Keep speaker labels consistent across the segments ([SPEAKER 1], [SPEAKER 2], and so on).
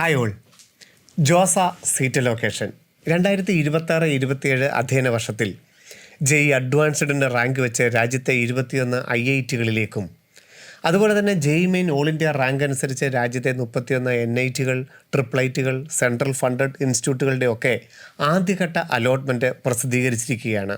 [SPEAKER 1] Hi all. Jose seat location 2026-27 അധ്യയന വർഷത്തിൽ JEE അഡ്വാൻസ്ഡിൻ്റെ rank വെച്ച് രാജ്യത്തെ 21 IITകളിലേക്കും അതുപോലെ തന്നെ JEE main all India rank അനുസരിച്ച് രാജ്യത്തെ 31 NITകൾ, ട്രിപ്പിൾ സെൻട്രൽ ഫണ്ടഡ് ഇൻസ്റ്റിറ്റ്യൂട്ടുകളുടെ ഒക്കെ ആദ്യഘട്ട അലോട്ട്മെൻറ്റ് പ്രസിദ്ധീകരിച്ചിരിക്കുകയാണ്.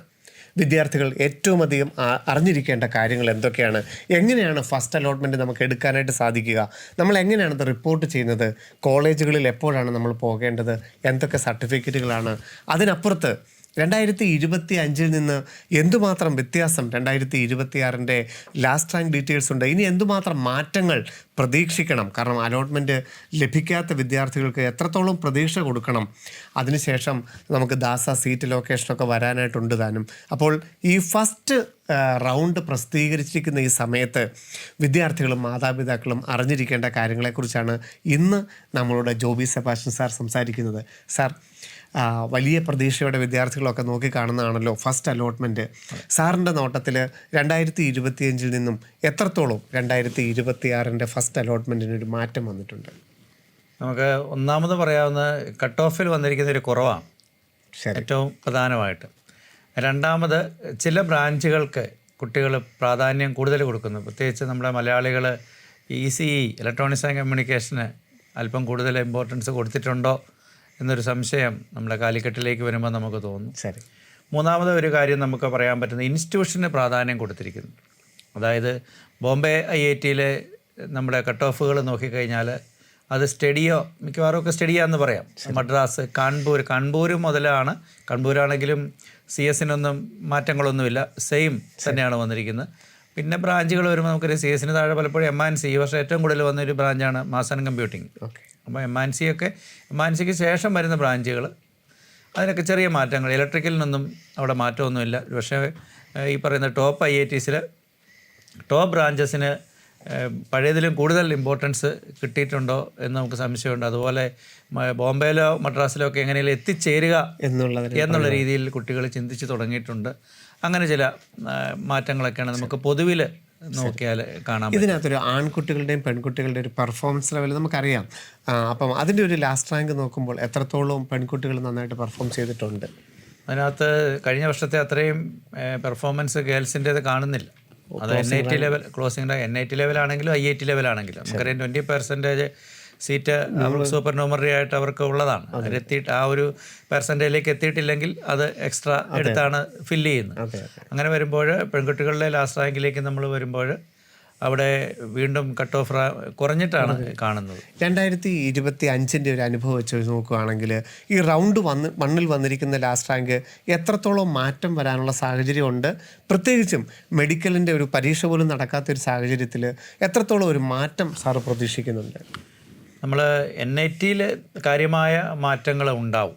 [SPEAKER 1] വിദ്യാർത്ഥികൾ ഏറ്റവും അധികം അറിഞ്ഞിരിക്കേണ്ട കാര്യങ്ങൾ എന്തൊക്കെയാണ്, എങ്ങനെയാണ് ഫസ്റ്റ് അലോട്ട്മെൻറ്റ് നമുക്ക് എടുക്കാനായിട്ട് സാധിക്കുക, നമ്മൾ എങ്ങനെയാണ് അത് റിപ്പോർട്ട് ചെയ്യുന്നത്, കോളേജുകളിൽ എപ്പോഴാണ് നമ്മൾ പോകേണ്ടത്, എന്തൊക്കെ സർട്ടിഫിക്കറ്റുകളാണ്, അതിനപ്പുറത്ത് 2025 നിന്ന് എന്തുമാത്രം വ്യത്യാസം 2026 ലാസ്റ്റ് റാങ്ക് ഡീറ്റെയിൽസ് ഉണ്ട്, ഇനി എന്തുമാത്രം മാറ്റങ്ങൾ പ്രതീക്ഷിക്കണം, കാരണം അലോട്ട്മെൻറ്റ് ലഭിക്കാത്ത വിദ്യാർത്ഥികൾക്ക് എത്രത്തോളം പ്രതീക്ഷ കൊടുക്കണം, അതിനുശേഷം നമുക്ക് ദാസ സീറ്റ് ലൊക്കേഷനൊക്കെ വരാനായിട്ടുണ്ട് താനും. അപ്പോൾ ഈ ഫസ്റ്റ് റൗണ്ട് പ്രസിദ്ധീകരിച്ചിരിക്കുന്ന ഈ സമയത്ത് വിദ്യാർത്ഥികളും മാതാപിതാക്കളും അറിഞ്ഞിരിക്കേണ്ട കാര്യങ്ങളെക്കുറിച്ചാണ് ഇന്ന് നമ്മളോട് ജോബി സെബാസ്റ്റ്യൻ സാർ സംസാരിക്കുന്നത്. സാർ, വലിയ പ്രതീക്ഷയോടെ വിദ്യാർത്ഥികളൊക്കെ നോക്കിക്കാണുന്നതാണല്ലോ ഫസ്റ്റ് അലോട്ട്മെൻറ്റ്. സാറിൻ്റെ നോട്ടത്തിൽ 2025 നിന്നും എത്രത്തോളം 2026 ഫസ്റ്റ് അലോട്ട്മെൻറ്റിനൊരു മാറ്റം വന്നിട്ടുണ്ട്?
[SPEAKER 2] നമുക്ക് ഒന്നാമത് പറയാവുന്ന കട്ട് ഓഫിൽ വന്നിരിക്കുന്ന ഒരു കുറവാണ് ഏറ്റവും പ്രധാനമായിട്ട്. രണ്ടാമത് ചില ബ്രാഞ്ചുകൾക്ക് കുട്ടികൾ പ്രാധാന്യം കൂടുതൽ കൊടുക്കുന്നു. പ്രത്യേകിച്ച് നമ്മുടെ മലയാളികൾ ECE ഇലക്ട്രോണിക്സ് ആൻഡ് കമ്മ്യൂണിക്കേഷന് അല്പം കൂടുതൽ ഇമ്പോർട്ടൻസ് കൊടുത്തിട്ടുണ്ടോ എന്നൊരു സംശയം നമ്മുടെ കാലിക്കറ്റിലേക്ക് വരുമ്പോൾ നമുക്ക് തോന്നും.
[SPEAKER 1] ശരി.
[SPEAKER 2] മൂന്നാമത് ഒരു കാര്യം നമുക്ക് പറയാൻ പറ്റുന്ന ഇൻസ്റ്റിറ്റ്യൂഷന് പ്രാധാന്യം കൊടുത്തിരിക്കുന്നു. അതായത് ബോംബെ IITയിലെ നമ്മുടെ കട്ട് ഓഫുകൾ നോക്കിക്കഴിഞ്ഞാൽ അത് സ്റ്റഡിയോ, മിക്കവാറും ഒക്കെ സ്റ്റഡിയാന്ന് പറയാം. മദ്രാസ്, കാൺപൂർ മുതലാണ്. കാൺപൂരാണെങ്കിലും CS-നൊന്നും മാറ്റങ്ങളൊന്നുമില്ല, സെയിം തന്നെയാണ് വന്നിരിക്കുന്നത്. പിന്നെ ബ്രാഞ്ചുകൾ വരുമ്പോൾ നമുക്കൊരു CS-ന് താഴെ പലപ്പോഴും MNC, ഈ വർഷം ഏറ്റവും കൂടുതൽ വന്നൊരു ബ്രാഞ്ചാണ് മാസ് ആൻഡ് കമ്പ്യൂട്ടിങ്. അപ്പോൾ MNCക്ക് ശേഷം വരുന്ന ബ്രാഞ്ചുകൾ അതിനൊക്കെ ചെറിയ മാറ്റങ്ങൾ. ഇലക്ട്രിക്കലിനൊന്നും അവിടെ മാറ്റമൊന്നുമില്ല. പക്ഷേ ഈ പറയുന്ന ടോപ്പ് IITസിൽ ടോപ്പ് ബ്രാഞ്ചസിന് പഴയതിലും കൂടുതൽ ഇമ്പോർട്ടൻസ് കിട്ടിയിട്ടുണ്ടോ എന്ന് നമുക്ക് സംശയമുണ്ട്. അതുപോലെ ബോംബെയിലോ മദ്രാസിലോ ഒക്കെ എങ്ങനെയെങ്കിലും എത്തിച്ചേരുക എന്നുള്ള രീതിയിൽ കുട്ടികൾ ചിന്തിച്ച് തുടങ്ങിയിട്ടുണ്ട്. അങ്ങനെ ചില മാറ്റങ്ങളൊക്കെയാണ് നമുക്ക് പൊതുവിൽ നോക്കിയാൽ കാണാം.
[SPEAKER 1] ഇതിനകത്തൊരു ആൺകുട്ടികളുടെയും പെൺകുട്ടികളുടെയും ഒരു പെർഫോമൻസ് ലെവൽ നമുക്കറിയാം. അപ്പം അതിൻ്റെ ഒരു ലാസ്റ്റ് റാങ്ക് നോക്കുമ്പോൾ എത്രത്തോളം പെൺകുട്ടികൾ നന്നായിട്ട് പെർഫോം ചെയ്തിട്ടുണ്ട്?
[SPEAKER 2] അതിനകത്ത് കഴിഞ്ഞ വർഷത്തെ അത്രയും പെർഫോമൻസ് ഗേൾസിൻ്റേത് കാണുന്നില്ല. അത് NIT level, closing NIT ലെവലാണെങ്കിലും IIT ലെവലാണെങ്കിലും നമുക്കറിയാം 20% സീറ്റ് സൂപ്പർ ന്യൂമറി ആയിട്ട് അവർക്ക് ഉള്ളതാണ്. അവരെത്തിയിട്ട് ആ ഒരു പെർസെൻറ്റേജിലേക്ക് എത്തിയിട്ടില്ലെങ്കിൽ അത് എക്സ്ട്രാ എടുത്താണ് ഫില്ല് ചെയ്യുന്നത്. അങ്ങനെ വരുമ്പോൾ പെൺകുട്ടികളുടെ ലാസ്റ്റ് റാങ്കിലേക്ക് നമ്മൾ വരുമ്പോൾ അവിടെ വീണ്ടും കട്ട് ഓഫ് കുറഞ്ഞിട്ടാണ് കാണുന്നത്.
[SPEAKER 1] 2025 ഒരു അനുഭവം വെച്ച് നോക്കുകയാണെങ്കിൽ ഈ റൗണ്ട് മണ്ണിൽ വന്നിരിക്കുന്ന ലാസ്റ്റ് റാങ്ക് എത്രത്തോളം മാറ്റം വരാനുള്ള സാഹചര്യമുണ്ട്? പ്രത്യേകിച്ചും മെഡിക്കലിൻ്റെ ഒരു പരീക്ഷ പോലും നടക്കാത്തൊരു സാഹചര്യത്തിൽ എത്രത്തോളം ഒരു മാറ്റം സാറ് പ്രതീക്ഷിക്കുന്നുണ്ട്?
[SPEAKER 2] നമ്മൾ NITയിൽ കാര്യമായ മാറ്റങ്ങൾ ഉണ്ടാവും.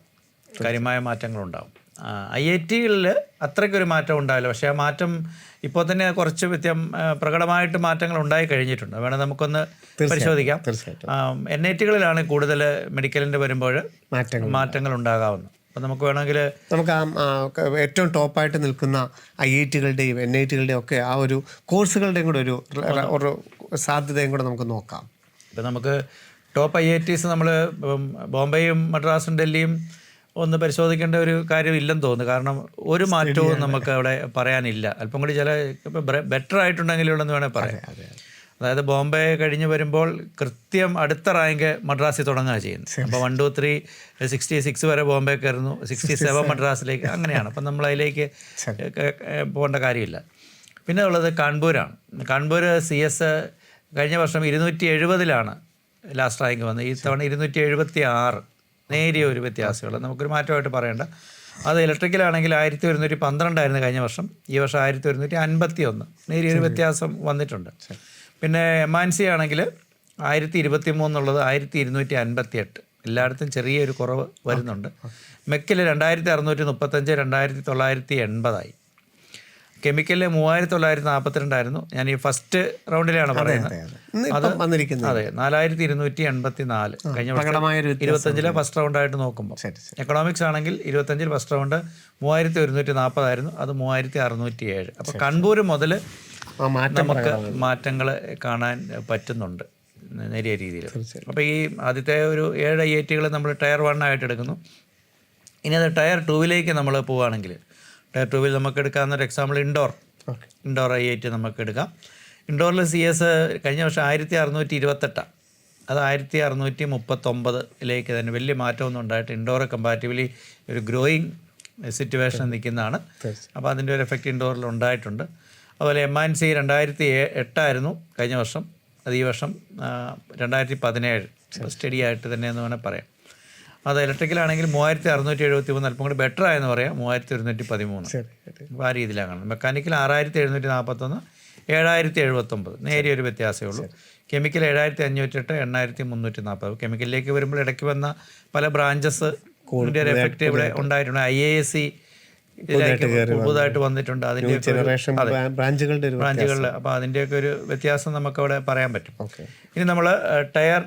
[SPEAKER 2] IITകളിൽ അത്രയ്ക്കൊരു മാറ്റം ഉണ്ടാവില്ല. പക്ഷേ ആ മാറ്റം ഇപ്പോൾ തന്നെ കുറച്ച് പ്രകടമായിട്ട് മാറ്റങ്ങൾ ഉണ്ടായി കഴിഞ്ഞിട്ടുണ്ട്. വേണം നമുക്കൊന്ന് പരിശോധിക്കാം. NITകളിലാണ് കൂടുതൽ മെഡിക്കലിൻ്റെ വരുമ്പോൾ മാറ്റങ്ങൾ ഉണ്ടാകാവുന്നത്. അപ്പോൾ നമുക്ക് വേണമെങ്കിൽ
[SPEAKER 1] ഏറ്റവും ടോപ്പായിട്ട് നിൽക്കുന്ന IITകളുടെയും NITകളുടെയും ഒക്കെ ആ ഒരു കോഴ്സുകളുടെയും കൂടെ ഒരു സാധ്യതയും കൂടെ നമുക്ക് നോക്കാം.
[SPEAKER 2] ഇപ്പം നമുക്ക് ടോപ്പ് IITs നമ്മൾ ബോംബെയും മദ്രാസും ഡൽഹിയും ഒന്ന് പരിശോധിക്കേണ്ട ഒരു കാര്യമില്ലെന്ന് തോന്നുന്നു. കാരണം ഒരു മാറ്റവും നമുക്ക് അവിടെ പറയാനില്ല. അല്പം കൂടി ചില ബെറ്റർ ആയിട്ടുണ്ടെങ്കിലുള്ളതെന്ന് വേണമെങ്കിൽ പറയാം. അതായത് ബോംബെ കഴിഞ്ഞ് വരുമ്പോൾ കൃത്യം അടുത്ത റാങ്ക് മദ്രാസിൽ തുടങ്ങുക ചെയ്യുന്നത്. അപ്പോൾ 1, 2, 3, 66 വരെ ബോംബെ കയറുന്നു, 67 മദ്രാസിലേക്ക്, അങ്ങനെയാണ്. അപ്പം നമ്മൾ അതിലേക്ക് പോകേണ്ട കാര്യമില്ല. പിന്നെ ഉള്ളത് കാൺപൂരാണ്. കാൺപൂർ CS കഴിഞ്ഞ വർഷം 270 ലാസ്റ്റ് റാങ്ക് വന്നത്. ഈ തവണ 276, നേരിയ ഒരു വ്യത്യാസമുള്ള, നമുക്കൊരു മാറ്റമായിട്ട് പറയേണ്ട. അത് ഇലക്ട്രിക്കലാണെങ്കിൽ 1112 കഴിഞ്ഞ വർഷം, ഈ വർഷം 1151, നേരിയൊരു വ്യത്യാസം വന്നിട്ടുണ്ട്. പിന്നെ MNC ആണെങ്കിൽ 1023 1258, എല്ലായിടത്തും ചെറിയൊരു കുറവ് വരുന്നുണ്ട്. മെക്കിൽ 2635, 2980. കെമിക്കലിൽ 3942 ഞാൻ ഈ ഫസ്റ്റ് റൗണ്ടിലാണ് പറയുന്നത്. അത് അതെ 4284 കഴിഞ്ഞ വർഷം 25 ഫസ്റ്റ് റൗണ്ടായിട്ട് നോക്കുമ്പോൾ. എക്കണോമിക്സ് ആണെങ്കിൽ 25 ഫസ്റ്റ് റൗണ്ട് 3140 അത് 3607. അപ്പോൾ കാൺപൂർ മുതൽ നമുക്ക് മാറ്റങ്ങൾ കാണാൻ പറ്റുന്നുണ്ട്. നേരിയ രീതിയിൽ. അപ്പോൾ ഈ ആദ്യത്തെ ഒരു 7 IITകൾ നമ്മൾ ടയർ 1 ആയിട്ട് എടുക്കുന്നു. ഇനി അത് ടയർ 2 നമ്മൾ പോവുകയാണെങ്കിൽ ടയർ 2 നമുക്ക് എടുക്കാവുന്ന ഒരു എക്സാമ്പിൾ ഇൻഡോർ IIT നമുക്ക് എടുക്കാം. ഇൻഡോറിൽ CS കഴിഞ്ഞ വർഷം 1628, അത് 1639 തന്നെ വലിയ മാറ്റമൊന്നും ഉണ്ടായിട്ട് ഇൻഡോർ കമ്പാരിറ്റീവ്ലി ഒരു ഗ്രോയിങ് സിറ്റുവേഷൻ നിൽക്കുന്നതാണ്. അപ്പോൾ അതിൻ്റെ ഒരു എഫക്റ്റ് ഇൻഡോറിൽ ഉണ്ടായിട്ടുണ്ട്. അതുപോലെ MNC 2008 കഴിഞ്ഞ വർഷം, അത് ഈ വർഷം 2017 സ്റ്റഡി ആയിട്ട് തന്നെ എന്ന് വേണമെങ്കിൽ പറയാം. അത് ഇലക്ട്രിക്കലാണെങ്കിൽ 3673, അല്പം കൂടി ബെറ്റർ ആയെന്ന് പറയാം, 3113. അപ്പോൾ ആ രീതിയിലാണ് കാണുന്നത്. മെക്കാനിക്കൽ 6741, 7079, നേരിയൊരു വ്യത്യാസമേ ഉള്ളൂ. കെമിക്കൽ 7508, 8340. കെമിക്കലിലേക്ക് വരുമ്പോൾ ഇടയ്ക്ക് വന്ന പല ബ്രാഞ്ചസ് ഒരു എഫക്റ്റ് ഇവിടെ ഉണ്ടായിട്ടുണ്ട്. IASC പുതുതായിട്ട് വന്നിട്ടുണ്ട്, അതിൻ്റെ ബ്രാഞ്ചുകളിൽ. അപ്പോൾ അതിൻ്റെയൊക്കെ ഒരു വ്യത്യാസം നമുക്കവിടെ പറയാൻ പറ്റും. ഇനി നമ്മൾ ടയർ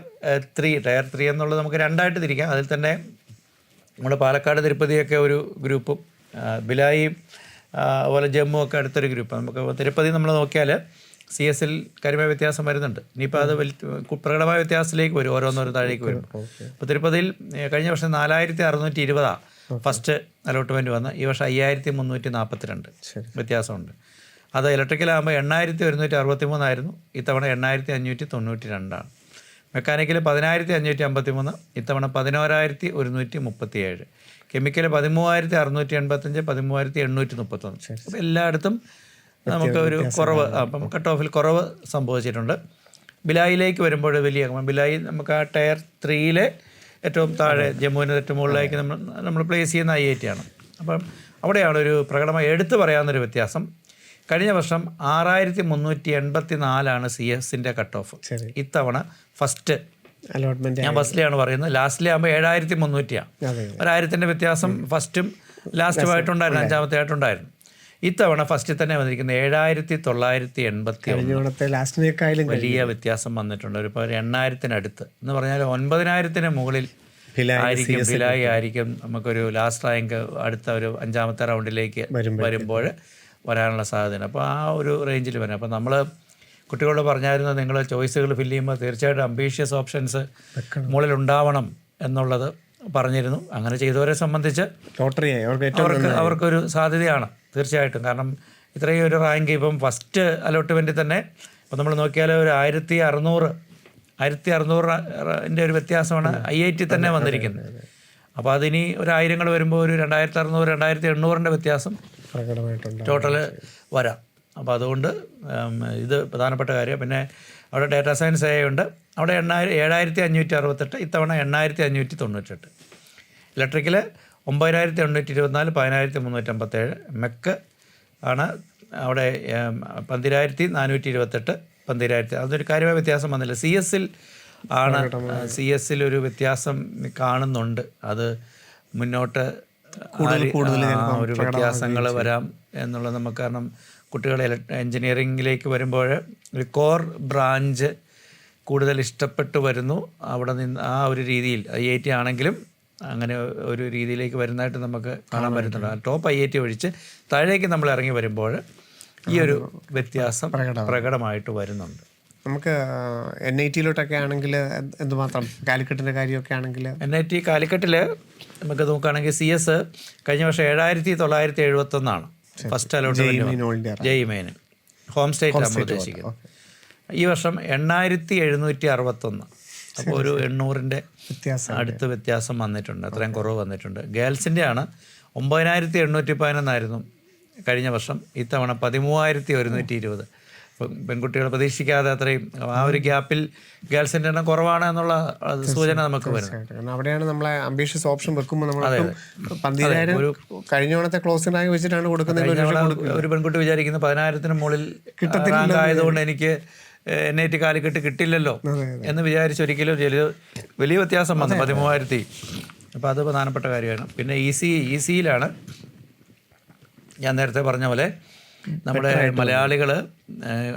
[SPEAKER 2] 3 എന്നുള്ളത് നമുക്ക് 2ആയിട്ട് തിരിക്കാം. അതിൽ തന്നെ നമ്മുടെ പാലക്കാട് തിരുപ്പതിയൊക്കെ ഒരു ഗ്രൂപ്പും ബിലായിയും അതുപോലെ ജമ്മു ഒക്കെ അടുത്തൊരു ഗ്രൂപ്പ്. നമുക്ക് തിരുപ്പതി നമ്മൾ നോക്കിയാൽ CS കാര്യമായ വ്യത്യാസം വരുന്നുണ്ട്. ഇനിയിപ്പോൾ അത് പ്രകടമായ വ്യത്യാസത്തിലേക്ക് വരും, ഓരോന്നോരോ താഴേക്ക് വരും. അപ്പോൾ തിരുപ്പതിയിൽ കഴിഞ്ഞ വർഷം 4620 ഫസ്റ്റ് അലോട്ട്മെൻറ്റ് വന്ന്, ഈ വർഷം 5342 വ്യത്യാസമുണ്ട്. അത് ഇലക്ട്രിക്കലാകുമ്പോൾ 8163 ഇത്തവണ 8592. മെക്കാനിക്കൽ 10553, ഇത്തവണ 11137. കെമിക്കൽ 13685, 13831. അപ്പോൾ എല്ലായിടത്തും നമുക്ക് ഒരു കുറവ്, അപ്പം കട്ട് ഓഫിൽ കുറവ് സംഭവിച്ചിട്ടുണ്ട്. ബിലായിലേക്ക് വരുമ്പോൾ വലിയ ബിലായി നമുക്ക് ആ ടയർ 3 ഏറ്റവും താഴെ ജമ്മുവിൻ്റെ ഏറ്റവും മുകളിലേക്ക് നമ്മൾ പ്ലേസ് ചെയ്യുന്ന IIT ആണ്. അപ്പം അവിടെയാണ് ഒരു പ്രകടമായി എടുത്തു പറയാവുന്നൊരു വ്യത്യാസം. കഴിഞ്ഞ വർഷം 6384 CS കട്ട് ഓഫ്. ഇത്തവണ ഫസ്റ്റ് അലോട്ട്മെൻറ്റ് ഞാൻ ഫസ്റ്റിലെയാണ് പറയുന്നത്, ലാസ്റ്റിലെ ആകുമ്പോൾ 7300. 1000 വ്യത്യാസം ഫസ്റ്റും ലാസ്റ്റുമായിട്ടുണ്ടായിരുന്നു, 5ാമത്തെ ആയിട്ടുണ്ടായിരുന്നു. ഇത്തവണ ഫസ്റ്റിൽ തന്നെ വന്നിരിക്കുന്നത് 7980. വലിയ വ്യത്യാസം വന്നിട്ടുണ്ട്. ഒരു 8000 എന്ന് പറഞ്ഞാൽ 9000 മുകളിൽ ആയിരിക്കും ഭിലായി ആയിരിക്കും നമുക്കൊരു ലാസ്റ്റ് റാങ്ക് അടുത്ത ഒരു 5ാമത്തെ റൗണ്ടിലേക്ക് വരുമ്പോൾ വരാനുള്ള സാധ്യതയാണ്. അപ്പോൾ ആ ഒരു റേഞ്ചിൽ വരാം. അപ്പോൾ നമ്മൾ കുട്ടികളോട് പറഞ്ഞായിരുന്നു, നിങ്ങൾ ചോയ്സുകൾ ഫില്ല് ചെയ്യുമ്പോൾ തീർച്ചയായിട്ടും അംബീഷ്യസ് ഓപ്ഷൻസ് മുകളിൽ ഉണ്ടാവണം എന്നുള്ളത് പറഞ്ഞിരുന്നു. അങ്ങനെ ചെയ്തവരെ സംബന്ധിച്ച് അവർക്കൊരു സാധ്യതയാണ് തീർച്ചയായിട്ടും. കാരണം ഇത്രയും ഒരു റാങ്ക് ഇപ്പം ഫസ്റ്റ് അലോട്ട്മെൻറ്റിൽ തന്നെ ഇപ്പം നമ്മൾ നോക്കിയാൽ ഒരു 1600 ഒരു വ്യത്യാസമാണ് IIT തന്നെ വന്നിരിക്കുന്നത്. അപ്പോൾ അതിനി ഒരു 1000 വരുമ്പോൾ ഒരു 2600, 2800 വ്യത്യാസം ടോട്ടൽ വരാം. അപ്പോൾ അതുകൊണ്ട് ഇത് പ്രധാനപ്പെട്ട കാര്യം. പിന്നെ അവിടെ ഡാറ്റാ സയൻസ് ഉണ്ട്, അവിടെ 7568, ഇത്തവണ 8598. ഇലക്ട്രിക്കൽ 9824, 10357. മെക്ക് ആണ് അവിടെ 12428, 12000. അതൊരു കാര്യമായ വ്യത്യാസം വന്നില്ല. CS ഒരു വ്യത്യാസം കാണുന്നുണ്ട്. അത് മുന്നോട്ട് ഒരു വ്യത്യാസങ്ങൾ വരാം എന്നുള്ളത് നമുക്ക്, കാരണം കുട്ടികൾ എൻജിനീയറിങ്ങിലേക്ക് വരുമ്പോൾ ഒരു കോർ ബ്രാഞ്ച് കൂടുതൽ ഇഷ്ടപ്പെട്ടു വരുന്നു. അവിടെ നിന്ന് ആ ഒരു രീതിയിൽ IIT ആണെങ്കിലും അങ്ങനെ ഒരു രീതിയിലേക്ക് വരുന്നതായിട്ട് നമുക്ക് കാണാൻ പറ്റുന്നുണ്ട്. ടോപ്പ് IIT ഒഴിച്ച് താഴേക്ക് നമ്മൾ ഇറങ്ങി വരുമ്പോൾ ഈ ഒരു വ്യത്യാസം പ്രകടമായിട്ട് വരുന്നുണ്ട്.
[SPEAKER 1] നമുക്ക് NIT ആണെങ്കിൽ എന്തുമാത്രം, കാലിക്കറ്റിൻ്റെ കാര്യമൊക്കെ ആണെങ്കിൽ
[SPEAKER 2] NIT കാലിക്കറ്റിൽ നമുക്ക് നോക്കുകയാണെങ്കിൽ CS കഴിഞ്ഞ വർഷം 7971 first allotment JEE main home state നമ്മൾ ഉദ്ദേശിക്കുന്നത്. ഈ വർഷം 8761. അപ്പോൾ ഒരു 800 അടുത്ത് വ്യത്യാസം വന്നിട്ടുണ്ട്, അത്രയും കുറവ് വന്നിട്ടുണ്ട്. ഗേൾസിൻ്റെ ആണ് 9811 കഴിഞ്ഞ വർഷം, ഇത്തവണ 13120. പെൺകുട്ടികൾ പ്രതീക്ഷിക്കാതെ അത്രയും ആ ഒരു ഗ്യാപ്പിൽ ഗേൾസിൻ്റെ എണ്ണം കുറവാണ് എന്നുള്ള സൂചന നമുക്ക് വരും.
[SPEAKER 1] അവിടെയാണ് നമ്മളെ അംബീഷ്യസ് ഓപ്ഷൻ വെക്കുമ്പോൾ നമ്മൾ 12000 കഴിഞ്ഞ ഓണത്തെ ക്ലോസിനായി വെച്ചിട്ടാണ് കൊടുക്കുന്നത്.
[SPEAKER 2] ഒരു പെൺകുട്ടി വിചാരിക്കുന്നത് 10,000 മുകളിൽ റാങ്ക് ആയതുകൊണ്ട് എനിക്ക് NIT കാലിക്കറ്റ് കിട്ടില്ലല്ലോ എന്ന് വിചാരിച്ച് ഒരിക്കലും വലിയ വ്യത്യാസം വന്നു 13,000. അപ്പോൾ അത് പ്രധാനപ്പെട്ട കാര്യമാണ്. പിന്നെ ECയിലാണ് ഞാൻ നേരത്തെ പറഞ്ഞ പോലെ നമ്മുടെ മലയാളികൾ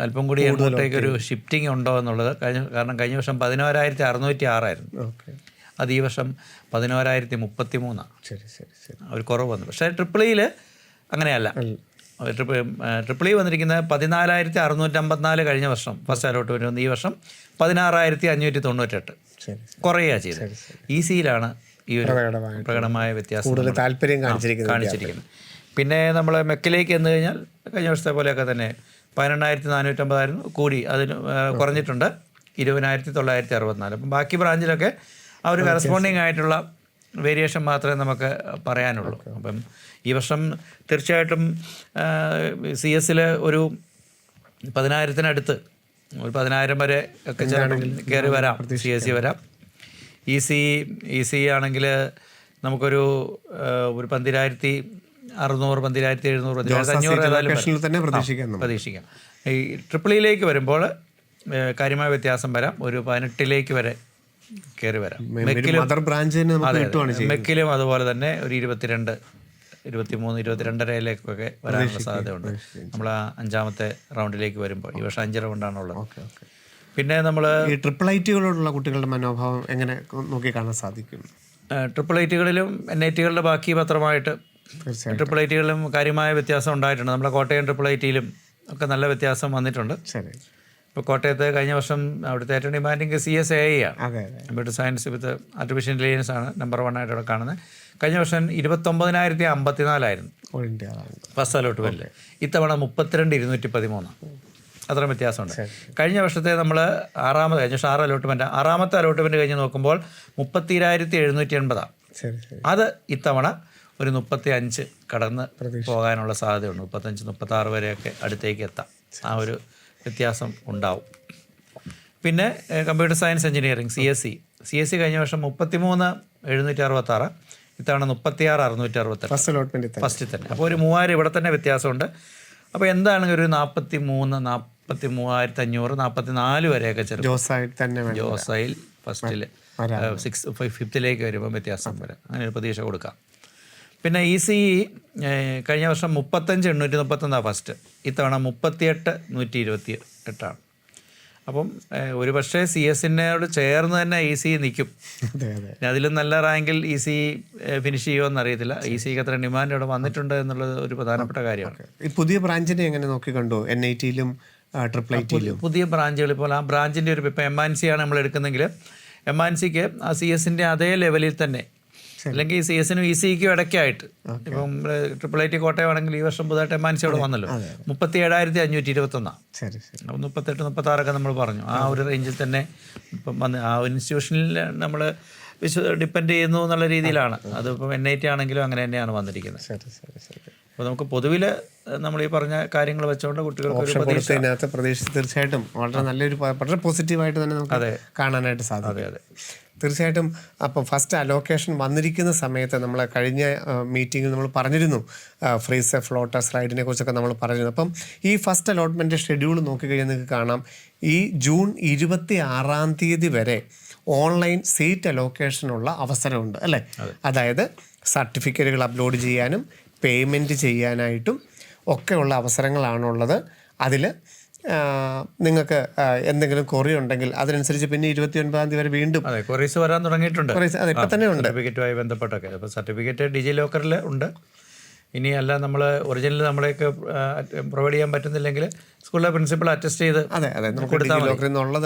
[SPEAKER 2] അല്പം കൂടി അങ്ങോട്ടേക്കൊരു ഷിഫ്റ്റിംഗ് ഉണ്ടോ എന്നുള്ളത് കാരണം കഴിഞ്ഞ വർഷം 11,606. അത് ഈ വർഷം 11,033. ഒരു കുറവ് വന്നു. പക്ഷേ ട്രിപ്പിളിയിൽ അങ്ങനെയല്ല, ട്രിപ്പിൾ ഇ വന്നിരിക്കുന്നത് 14,654 കഴിഞ്ഞ വർഷം ഫസ്റ്റ് അലോട്ട്മെൻറ്റ് വന്നു. ഈ വർഷം 16,598
[SPEAKER 1] ശരി.
[SPEAKER 2] കുറയുക ചെയ്തത്. ഇ സിയിലാണ് ഈ ഒരു പ്രകടമായ വ്യത്യാസം
[SPEAKER 1] കൂടുതൽ താല്പര്യം കാണിച്ചിരിക്കുന്നത്.
[SPEAKER 2] പിന്നെ നമ്മൾ മെക്കിലേക്ക് എന്ന് കഴിഞ്ഞാൽ കഴിഞ്ഞ വർഷത്തെ പോലെയൊക്കെ തന്നെ 18,450 കൂടി, അതിന് കുറഞ്ഞിട്ടുണ്ട് 20,964. അപ്പം ബാക്കി ബ്രാഞ്ചിലൊക്കെ ആ ഒരു കറസ്പോണ്ടിങ് ആയിട്ടുള്ള വേരിയേഷൻ മാത്രമേ നമുക്ക് പറയാനുള്ളൂ. അപ്പം ഈ വർഷം തീർച്ചയായിട്ടും സി എസിൽ ഒരു 10,000-നടുത്ത് ഒരു 10,000 വരെ ഒക്കെ ചിലപ്പോൾ കയറി വരാം, സി എസ് സി വരാം. ഇ സി ആണെങ്കിൽ നമുക്കൊരു 12,600, 12,700, 12,500 ഏതായാലും പ്രതീക്ഷിക്കാം. ഈ ട്രിപ്പിൾ ഇയിലേക്ക് വരുമ്പോൾ കാര്യമായ വ്യത്യാസം വരാം, ഒരു 18 വരെ കയറി വരാം. മെക്കിലും അതുപോലെ തന്നെ ഒരു 22, 23, 22.5 വരാനുള്ള സാധ്യതയുണ്ട് നമ്മൾ ആ 5ാമത്തെ റൗണ്ടിലേക്ക് വരുമ്പോൾ. ഈ വർഷം 5 റൗണ്ടാണുള്ളത്. പിന്നെ നമ്മൾ
[SPEAKER 1] ഈ ട്രിപ്പിൾ ഐറ്റുകളോടുള്ള കുട്ടികളുടെ മനോഭാവം എങ്ങനെ നോക്കി കാണാൻ സാധിക്കും?
[SPEAKER 2] ട്രിപ്പിൾ ഐറ്റുകളിലും NIT-കളുടെ ബാക്കി പത്രമായിട്ട് ട്രിപ്പിൾ ഐറ്റുകളിലും കാര്യമായ വ്യത്യാസം ഉണ്ടായിട്ടുണ്ട്. നമ്മുടെ കോട്ടയം ട്രിപ്പിൾ ഐറ്റിയിലും ഒക്കെ നല്ല വ്യത്യാസം വന്നിട്ടുണ്ട്. ഇപ്പോൾ കോട്ടയത്ത് കഴിഞ്ഞ വർഷം അവിടുത്തെ ഏറ്റവും ഡിമാൻഡിങ് CSAI ആണ്. Computer science with artificial intelligence ആണ് നമ്പർ 1 ആയിട്ട് അവിടെ കാണുന്നത്. കഴിഞ്ഞ വർഷം 29,054 ഫസ്റ്റ് അലോട്ട്മെൻറ്റിൽ. ഇത്തവണ 32,213. അത്ര വ്യത്യാസമുണ്ട്. കഴിഞ്ഞ വർഷത്തെ നമ്മൾ കഴിഞ്ഞ വർഷം 6ാമത്തെ അലോട്ട്മെൻറ്റ് കഴിഞ്ഞ് നോക്കുമ്പോൾ 32,780. അത് ഇത്തവണ ഒരു 35 കടന്ന് പോകാനുള്ള സാധ്യതയുണ്ട്. 35-36 വരെയൊക്കെ അടുത്തേക്ക് എത്താം. ആ ഒരു വ്യത്യാസം ഉണ്ടാവും. പിന്നെ കമ്പ്യൂട്ടർ സയൻസ് എഞ്ചിനീയറിംഗ് CSE കഴിഞ്ഞ വർഷം 33,766. ഇത്തവണ 36,668 ഫസ്റ്റിൽ തന്നെ. അപ്പോൾ ഒരു 3,000 ഇവിടെ തന്നെ വ്യത്യാസമുണ്ട്. അപ്പോൾ എന്താണെങ്കിൽ ഒരു 43,500, 44 വരെയൊക്കെ ചെറുപ്പം ജോസൈൽ ഫസ്റ്റിൽ 5th വരുമ്പോൾ വ്യത്യാസം വരാം. അങ്ങനെ ഒരു പ്രതീക്ഷ കൊടുക്കാം. പിന്നെ ECE കഴിഞ്ഞ വർഷം 35,831 ഫസ്റ്റ്. ഇത്തവണ 38,128. അപ്പം ഒരു പക്ഷേ CSനോട് ചേർന്ന് തന്നെ ECE നിൽക്കും. അതിലും നല്ല റാങ്കിൽ ECE ഫിനിഷ് ചെയ്യുമോ അറിയത്തില്ല. ECEക്ക് അത്ര ഡിമാൻഡ് അവിടെ വന്നിട്ടുണ്ട് എന്നുള്ളത് ഒരു പ്രധാനപ്പെട്ട കാര്യമാണ്.
[SPEAKER 1] ഈ പുതിയ ബ്രാഞ്ചിനെ എങ്ങനെ നോക്കിക്കണ്ടോ? NIT-ലും ട്രിപ്പിൾ ഐറ്റിയിലും
[SPEAKER 2] പുതിയ ബ്രാഞ്ചുകൾ. ഇപ്പോൾ ആ ബ്രാഞ്ചിൻ്റെ ഒരു ഇപ്പോൾ MNC ആണ് നമ്മൾ എടുക്കുന്നെങ്കിൽ MNCക്ക് ആ CSൻ്റെ അതേ ലെവലിൽ തന്നെ, അല്ലെങ്കിൽ CSനും ECEക്കും ഇടയ്ക്കായിട്ട്. ഇപ്പം ട്രിപ്പിൾ ഐറ്റി കോട്ടയം ആണെങ്കിൽ ഈ വർഷം പുതുതായിട്ട് MNC അവിടെ വന്നല്ലോ. 37,521. അപ്പം 38-36 നമ്മൾ പറഞ്ഞു. ആ ഒരു റേഞ്ചിൽ തന്നെ ഇപ്പം വന്ന് ആ ഇൻസ്റ്റിറ്റ്യൂഷനിൽ നമ്മൾ ഡിപ്പെൻഡ് ചെയ്യുന്നു എന്നുള്ള രീതിയിലാണ്. അതിപ്പം NIT ആണെങ്കിലും അങ്ങനെ തന്നെയാണ് വന്നിരിക്കുന്നത്. അപ്പോൾ നമുക്ക് പൊതുവിൽ നമ്മൾ ഈ പറഞ്ഞ കാര്യങ്ങൾ വെച്ചുകൊണ്ട് കുട്ടികൾക്ക്
[SPEAKER 1] പ്രതീക്ഷ തീർച്ചയായിട്ടും വളരെ പോസിറ്റീവായിട്ട് തന്നെ നമുക്ക് കാണാനായിട്ട് സാധിക്കും. തീർച്ചയായിട്ടും. അപ്പം ഫസ്റ്റ് അലോക്കേഷൻ വന്നിരിക്കുന്ന സമയത്ത് നമ്മൾ കഴിഞ്ഞ മീറ്റിങ്ങിൽ നമ്മൾ പറഞ്ഞിരുന്നു, ഫ്രീസ് ഫ്ലോട്ടസ് റൈഡിനെ കുറിച്ചൊക്കെ നമ്മൾ പറഞ്ഞിരുന്നു. അപ്പം ഈ ഫസ്റ്റ് അലോട്ട്മെൻറ്റ് ഷെഡ്യൂൾ നോക്കിക്കഴിഞ്ഞാൽ നിങ്ങൾക്ക് കാണാം, ഈ ജൂൺ 26 വരെ ഓൺലൈൻ സീറ്റ് അലോക്കേഷനുള്ള അവസരമുണ്ട് അല്ലേ? അതായത് സർട്ടിഫിക്കറ്റുകൾ അപ്ലോഡ് ചെയ്യാനും പേയ്മെൻറ്റ് ചെയ്യാനായിട്ടും ഒക്കെയുള്ള അവസരങ്ങളാണുള്ളത്. അതിൽ നിങ്ങൾക്ക് എന്തെങ്കിലും കൊറി ഉണ്ടെങ്കിൽ അതിനനുസരിച്ച് പിന്നെ 29 വരെ വീണ്ടും
[SPEAKER 2] കൊറീസ് വരാൻ തുടങ്ങിയിട്ടുണ്ട്.
[SPEAKER 1] ഇപ്പം തന്നെ ഉണ്ട്
[SPEAKER 2] സർട്ടിഫിക്കറ്റുമായി ബന്ധപ്പെട്ടൊക്കെ. അപ്പോൾ സർട്ടിഫിക്കറ്റ് ഡിജിലോക്കറിൽ ഉണ്ട്. ഇനി അല്ല നമ്മൾ ഒറിജിനൽ നമ്മളെയൊക്കെ പ്രൊവൈഡ് ചെയ്യാൻ പറ്റുന്നില്ലെങ്കിൽ സ്കൂളിലെ പ്രിൻസിപ്പൾ അറ്റസ്റ്റ് ചെയ്ത് കൊടുത്താൽ മതി.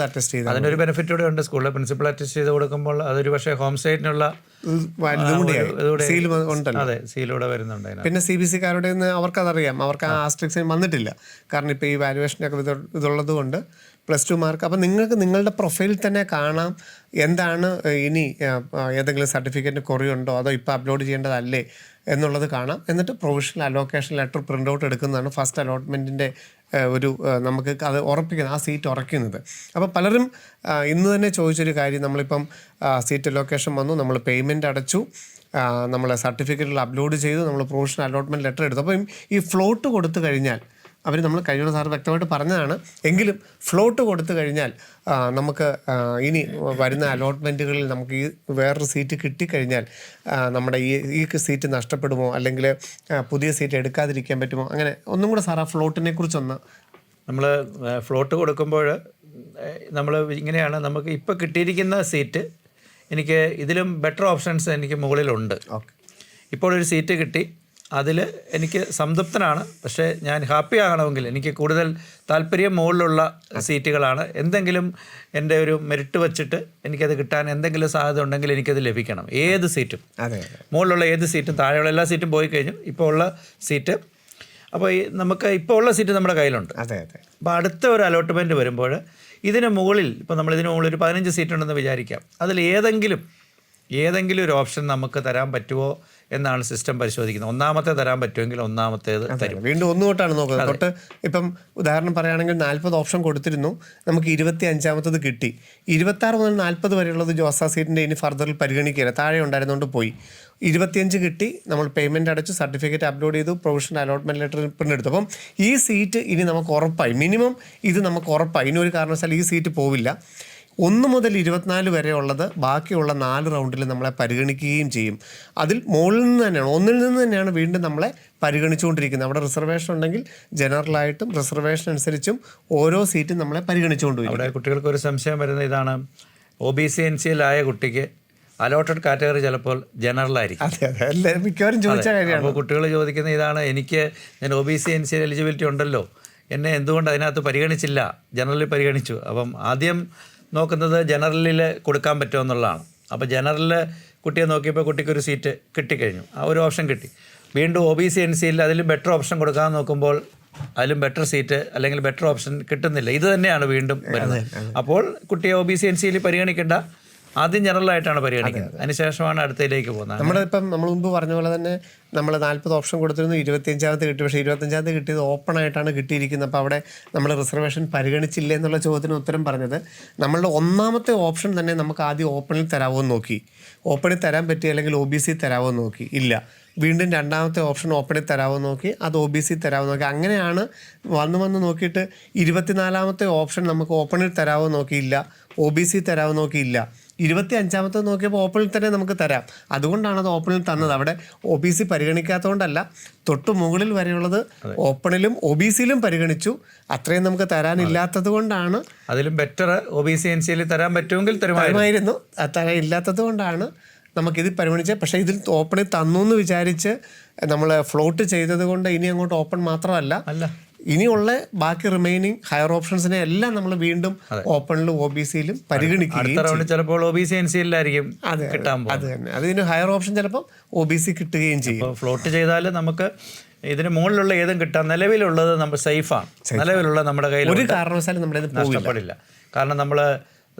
[SPEAKER 2] അതിനൊരു ബെനിഫിറ്റ് കൂടെ ഉണ്ട്. സ്കൂളിലെ പ്രിൻസിപ്പൾ അറ്റസ്റ്റ് ചെയ്ത് കൊടുക്കുമ്പോൾ അതൊരു പക്ഷേ ഹോം സ്റ്റേറ്റിനുള്ള സീലൂടെ വരുന്നുണ്ട്.
[SPEAKER 1] പിന്നെ CBC-കാരുടെ അവർക്കതറിയാം, അവർക്ക് ആ ആസ്ട്രിക്ഷൻ വന്നിട്ടില്ല. കാരണം ഇപ്പോൾ ഈ വാല്യുവേഷനൊക്കെ ഇതുള്ളത് കൊണ്ട് +2 മാർക്ക്. അപ്പം നിങ്ങൾക്ക് നിങ്ങളുടെ പ്രൊഫൈലിൽ തന്നെ കാണാം എന്താണ് ഇനി ഏതെങ്കിലും സർട്ടിഫിക്കറ്റിന് കുറയുണ്ടോ അതോ ഇപ്പോൾ അപ്ലോഡ് ചെയ്യേണ്ടതല്ലേ എന്നുള്ളത് കാണാം. എന്നിട്ട് provisional allocation letter print out എടുക്കുന്നതാണ് ഫസ്റ്റ് അലോട്ട്മെൻറ്റിൻ്റെ ഒരു നമുക്ക് അത് ഉറപ്പിക്കുന്നത്, ആ സീറ്റ് ഉറയ്ക്കുന്നത്. അപ്പോൾ പലരും ഇന്ന് തന്നെ ചോദിച്ചൊരു കാര്യം, നമ്മളിപ്പം സീറ്റ് അലോക്കേഷൻ വന്നു, നമ്മൾ പേയ്മെൻറ്റ് അടച്ചു, നമ്മൾ സർട്ടിഫിക്കറ്റുകൾ അപ്ലോഡ് ചെയ്തു, നമ്മൾ പ്രൊവിഷണൽ അലോട്ട്മെൻറ്റ് ലെറ്റർ എടുത്തു. അപ്പം ഈ ഫ്ലോട്ട് കൊടുത്തു കഴിഞ്ഞാൽ നമ്മൾ കഴിഞ്ഞ സാർ വ്യക്തമായിട്ട് പറഞ്ഞതാണ്, എങ്കിലും ഫ്ലോട്ട് കൊടുത്തു കഴിഞ്ഞാൽ നമുക്ക് ഇനി വരുന്ന അലോട്ട്മെൻറ്റുകളിൽ നമുക്ക് ഈ വേറൊരു സീറ്റ് കിട്ടിക്കഴിഞ്ഞാൽ നമ്മുടെ ഈ സീറ്റ് നഷ്ടപ്പെടുമോ, അല്ലെങ്കിൽ പുതിയ സീറ്റ് എടുക്കാതിരിക്കാൻ പറ്റുമോ, അങ്ങനെ ഒന്നും കൂടെ സാർ ആ ഫ്ലോട്ടിനെ കുറിച്ചൊന്ന്.
[SPEAKER 2] നമ്മൾ ഫ്ലോട്ട് കൊടുക്കുമ്പോൾ നമ്മൾ ഇങ്ങനെയാണ്, നമുക്ക് ഇപ്പോൾ കിട്ടിയിരിക്കുന്ന സീറ്റ് എനിക്ക് ഇതിലും ബെറ്റർ ഓപ്ഷൻസ് എനിക്ക് മുകളിലുണ്ട്. ഇപ്പോൾ ഒരു സീറ്റ് കിട്ടി, അതിൽ എനിക്ക് സംതൃപ്തനാണ്. പക്ഷേ ഞാൻ ഹാപ്പി ആകണമെങ്കിൽ എനിക്ക് കൂടുതൽ താല്പര്യം മുകളിലുള്ള സീറ്റുകളാണ്. എന്തെങ്കിലും എൻ്റെ ഒരു മെറിറ്റ് വെച്ചിട്ട് എനിക്കത് കിട്ടാൻ എന്തെങ്കിലും സാധ്യത ഉണ്ടെങ്കിൽ എനിക്കത് ലഭിക്കണം. ഏത് സീറ്റും, മുകളിലുള്ള ഏത് സീറ്റും, താഴെയുള്ള എല്ലാ സീറ്റും പോയി കഴിഞ്ഞു, ഇപ്പോൾ ഉള്ള സീറ്റ്. അപ്പോൾ നമുക്ക് ഇപ്പോൾ ഉള്ള സീറ്റ് നമ്മുടെ കയ്യിലുണ്ട്. അപ്പോൾ അടുത്ത ഒരു അലോട്ട്മെൻറ്റ് വരുമ്പോൾ ഇതിന് മുകളിൽ, ഇപ്പോൾ നമ്മളിതിന് മുകളിൽ ഒരു 15 സീറ്റ് ഉണ്ടെന്ന് വിചാരിക്കാം, അതിൽ ഏതെങ്കിലും ഒരു ഓപ്ഷൻ നമുക്ക് തരാൻ പറ്റുമോ എന്നാണ് സിസ്റ്റം പരിശോധിക്കുന്നത്. ഒന്നാമത്തെ തരാൻ പറ്റുമെങ്കിൽ ഒന്നാമത്തേത് തരും.
[SPEAKER 1] വീണ്ടും ഒന്നുകൊണ്ടാണ് നോക്കുന്നത്. തൊട്ട് ഇപ്പം ഉദാഹരണം പറയുകയാണെങ്കിൽ 40 ഓപ്ഷൻ കൊടുത്തിരുന്നു, നമുക്ക് 25ാമത്തത് കിട്ടി. 26 മുതൽ 40 വരെയുള്ളത് ജോസ സീറ്റിൻ്റെ ഇനി ഫർദറിൽ പരിഗണിക്കുകയില്ല, താഴെ ഉണ്ടായിരുന്നുകൊണ്ട് പോയി. 25 കിട്ടി, നമ്മൾ പേയ്മെൻറ്റ് അടച്ചു, സർട്ടിഫിക്കറ്റ് അപ്ലോഡ് ചെയ്തു, പ്രൊവിഷണൽ അലോട്ട്മെൻറ്റ് ലെറ്റർ പ്രിൻ്റ് എടുത്തു. അപ്പം ഈ സീറ്റ് ഇനി നമുക്ക് ഉറപ്പായി, മിനിമം ഇത് നമുക്ക് ഉറപ്പായി, ഇനി ഒരു കാരണവശാലും ഈ സീറ്റ് പോവില്ല. 1 മുതൽ 24 വരെ ഉള്ളത് ബാക്കിയുള്ള 4 റൗണ്ടിൽ നമ്മളെ പരിഗണിക്കുകയും ചെയ്യും. അതിൽ മുകളിൽ നിന്ന് തന്നെയാണ്, ഒന്നിൽ നിന്ന് തന്നെയാണ് വീണ്ടും നമ്മളെ പരിഗണിച്ചുകൊണ്ടിരിക്കുന്നത്. അവിടെ റിസർവേഷൻ ഉണ്ടെങ്കിൽ ജനറലായിട്ടും റിസർവേഷൻ അനുസരിച്ചും ഓരോ സീറ്റും നമ്മളെ പരിഗണിച്ചുകൊണ്ടിരിക്കും.
[SPEAKER 2] അവിടെ കുട്ടികൾക്ക് ഒരു സംശയം വരുന്നത് ഇതാണ്, OBC NCL ആയ കുട്ടിക്ക് അലോട്ടഡ് കാറ്റഗറി ചിലപ്പോൾ ജനറലായിരിക്കും.
[SPEAKER 1] അതെ, മിക്കവാറും ചോദിച്ച കാര്യമാണ്.
[SPEAKER 2] അപ്പോൾ കുട്ടികൾ ചോദിക്കുന്ന ഇതാണ്, ഞാൻ OBC NCL എലിജിബിലിറ്റി ഉണ്ടല്ലോ, എന്നെ എന്തുകൊണ്ട് അതിനകത്ത് പരിഗണിച്ചില്ല, ജനറലിൽ പരിഗണിച്ചു. അപ്പം ആദ്യം നോക്കുന്നത് ജനറലിൽ കൊടുക്കാൻ പറ്റുമോ എന്നുള്ളതാണ്. അപ്പോൾ ജനറലിൽ കുട്ടിയെ നോക്കിയപ്പോൾ കുട്ടിക്കൊരു സീറ്റ് കിട്ടിക്കഴിഞ്ഞു, ആ ഒരു ഓപ്ഷൻ കിട്ടി. വീണ്ടും OBC NCL അതിലും ബെറ്റർ ഓപ്ഷൻ കൊടുക്കാൻ നോക്കുമ്പോൾ അതിലും ബെറ്റർ സീറ്റ് അല്ലെങ്കിൽ ബെറ്റർ ഓപ്ഷൻ കിട്ടുന്നില്ല. ഇത് തന്നെയാണ് വീണ്ടും വരുന്നത്. അപ്പോൾ കുട്ടിയെ OBC NCL പരിഗണിക്കേണ്ട, ആദ്യം ജനറലായിട്ടാണ് പരിഗണിക്കുന്നത്, അതിനുശേഷമാണ് അടുത്തതിലേക്ക് പോകുന്നത്.
[SPEAKER 1] നമ്മൾ മുമ്പ് പറഞ്ഞ പോലെ തന്നെ നമ്മൾ 40 ഓപ്ഷൻ കൊടുത്തിരുന്നു, 25ാമത്തെ കിട്ടി. പക്ഷേ 25ാമത്തെ കിട്ടിയത് ഓപ്പൺ ആയിട്ടാണ് കിട്ടിയിരിക്കുന്നത്. അപ്പോൾ അവിടെ നമ്മൾ റിസർവേഷൻ പരിഗണിച്ചില്ല എന്നുള്ള ചോദ്യത്തിന് ഉത്തരം പറഞ്ഞത്, നമ്മളുടെ ഒന്നാമത്തെ ഓപ്ഷൻ തന്നെ നമുക്ക് ആദ്യം ഓപ്പണിൽ തരാമോ എന്ന് നോക്കി, ഓപ്പണിൽ തരാൻ പറ്റി, അല്ലെങ്കിൽ OBC തരാമോ എന്ന് നോക്കി, ഇല്ല. വീണ്ടും രണ്ടാമത്തെ ഓപ്ഷൻ ഓപ്പണിൽ തരാമോ നോക്കി, അത് OBC തരാമോ നോക്കി. അങ്ങനെയാണ് വന്ന് നോക്കിയിട്ട് 24ാമത്തെ ഓപ്ഷൻ നമുക്ക് ഓപ്പണിൽ തരാമോ നോക്കിയില്ല, OBC തരാമോ നോക്കിയില്ല. 25ാമത്തെ നോക്കിയപ്പോൾ ഓപ്പണിൽ തന്നെ നമുക്ക് തരാം. അതുകൊണ്ടാണ് അത് ഓപ്പണിൽ തന്നത്. അവിടെ OBC പരിഗണിക്കാത്തതുകൊണ്ടല്ല, തൊട്ട് മുകളിൽ വരെയുള്ളത് ഓപ്പണിലും OBCയിലും പരിഗണിച്ചു. അത്രയും നമുക്ക് തരാനില്ലാത്തത് കൊണ്ടാണ്,
[SPEAKER 2] അതിലും ബെറ്റർ OBC NCL തരാൻ പറ്റുമെങ്കിൽ
[SPEAKER 1] തരുമായിരുന്നു, ഇല്ലാത്തത് കൊണ്ടാണ് നമുക്കിത് പരിഗണിച്ചത്. പക്ഷേ ഇതിൽ ഓപ്പണിൽ തന്നു എന്ന് വിചാരിച്ച് നമ്മൾ ഫ്ലോട്ട് ചെയ്തത് കൊണ്ട് ഇനി അങ്ങോട്ട് ഓപ്പൺ മാത്രമല്ല, ഇനിയുള്ള ബാക്കി റിമൈനിങ് ഹയർ ഓപ്ഷൻസിനെ എല്ലാം നമ്മൾ വീണ്ടും ഓപ്പണിലും OBCയിലും പരിഗണിക്കുകയും
[SPEAKER 2] ചിലപ്പോൾ OBC NCL ആയിരിക്കും കിട്ടാൻ പോകുന്നത്.
[SPEAKER 1] അത് തന്നെ, അതിന് ഹയർ ഓപ്ഷൻ ചിലപ്പോൾ OBC കിട്ടുകയും ചെയ്യും.
[SPEAKER 2] ഫ്ലോട്ട് ചെയ്താൽ നമുക്ക് ഇതിന് മുകളിലുള്ള ഏതും കിട്ടാം. നിലവിലുള്ളത് നമ്മൾ സേഫാണ്, നിലവിലുള്ള നമ്മുടെ കയ്യിൽ
[SPEAKER 1] ഒരു കാരണവശാലും നമ്മുടെ
[SPEAKER 2] നഷ്ടപ്പെടില്ല. കാരണം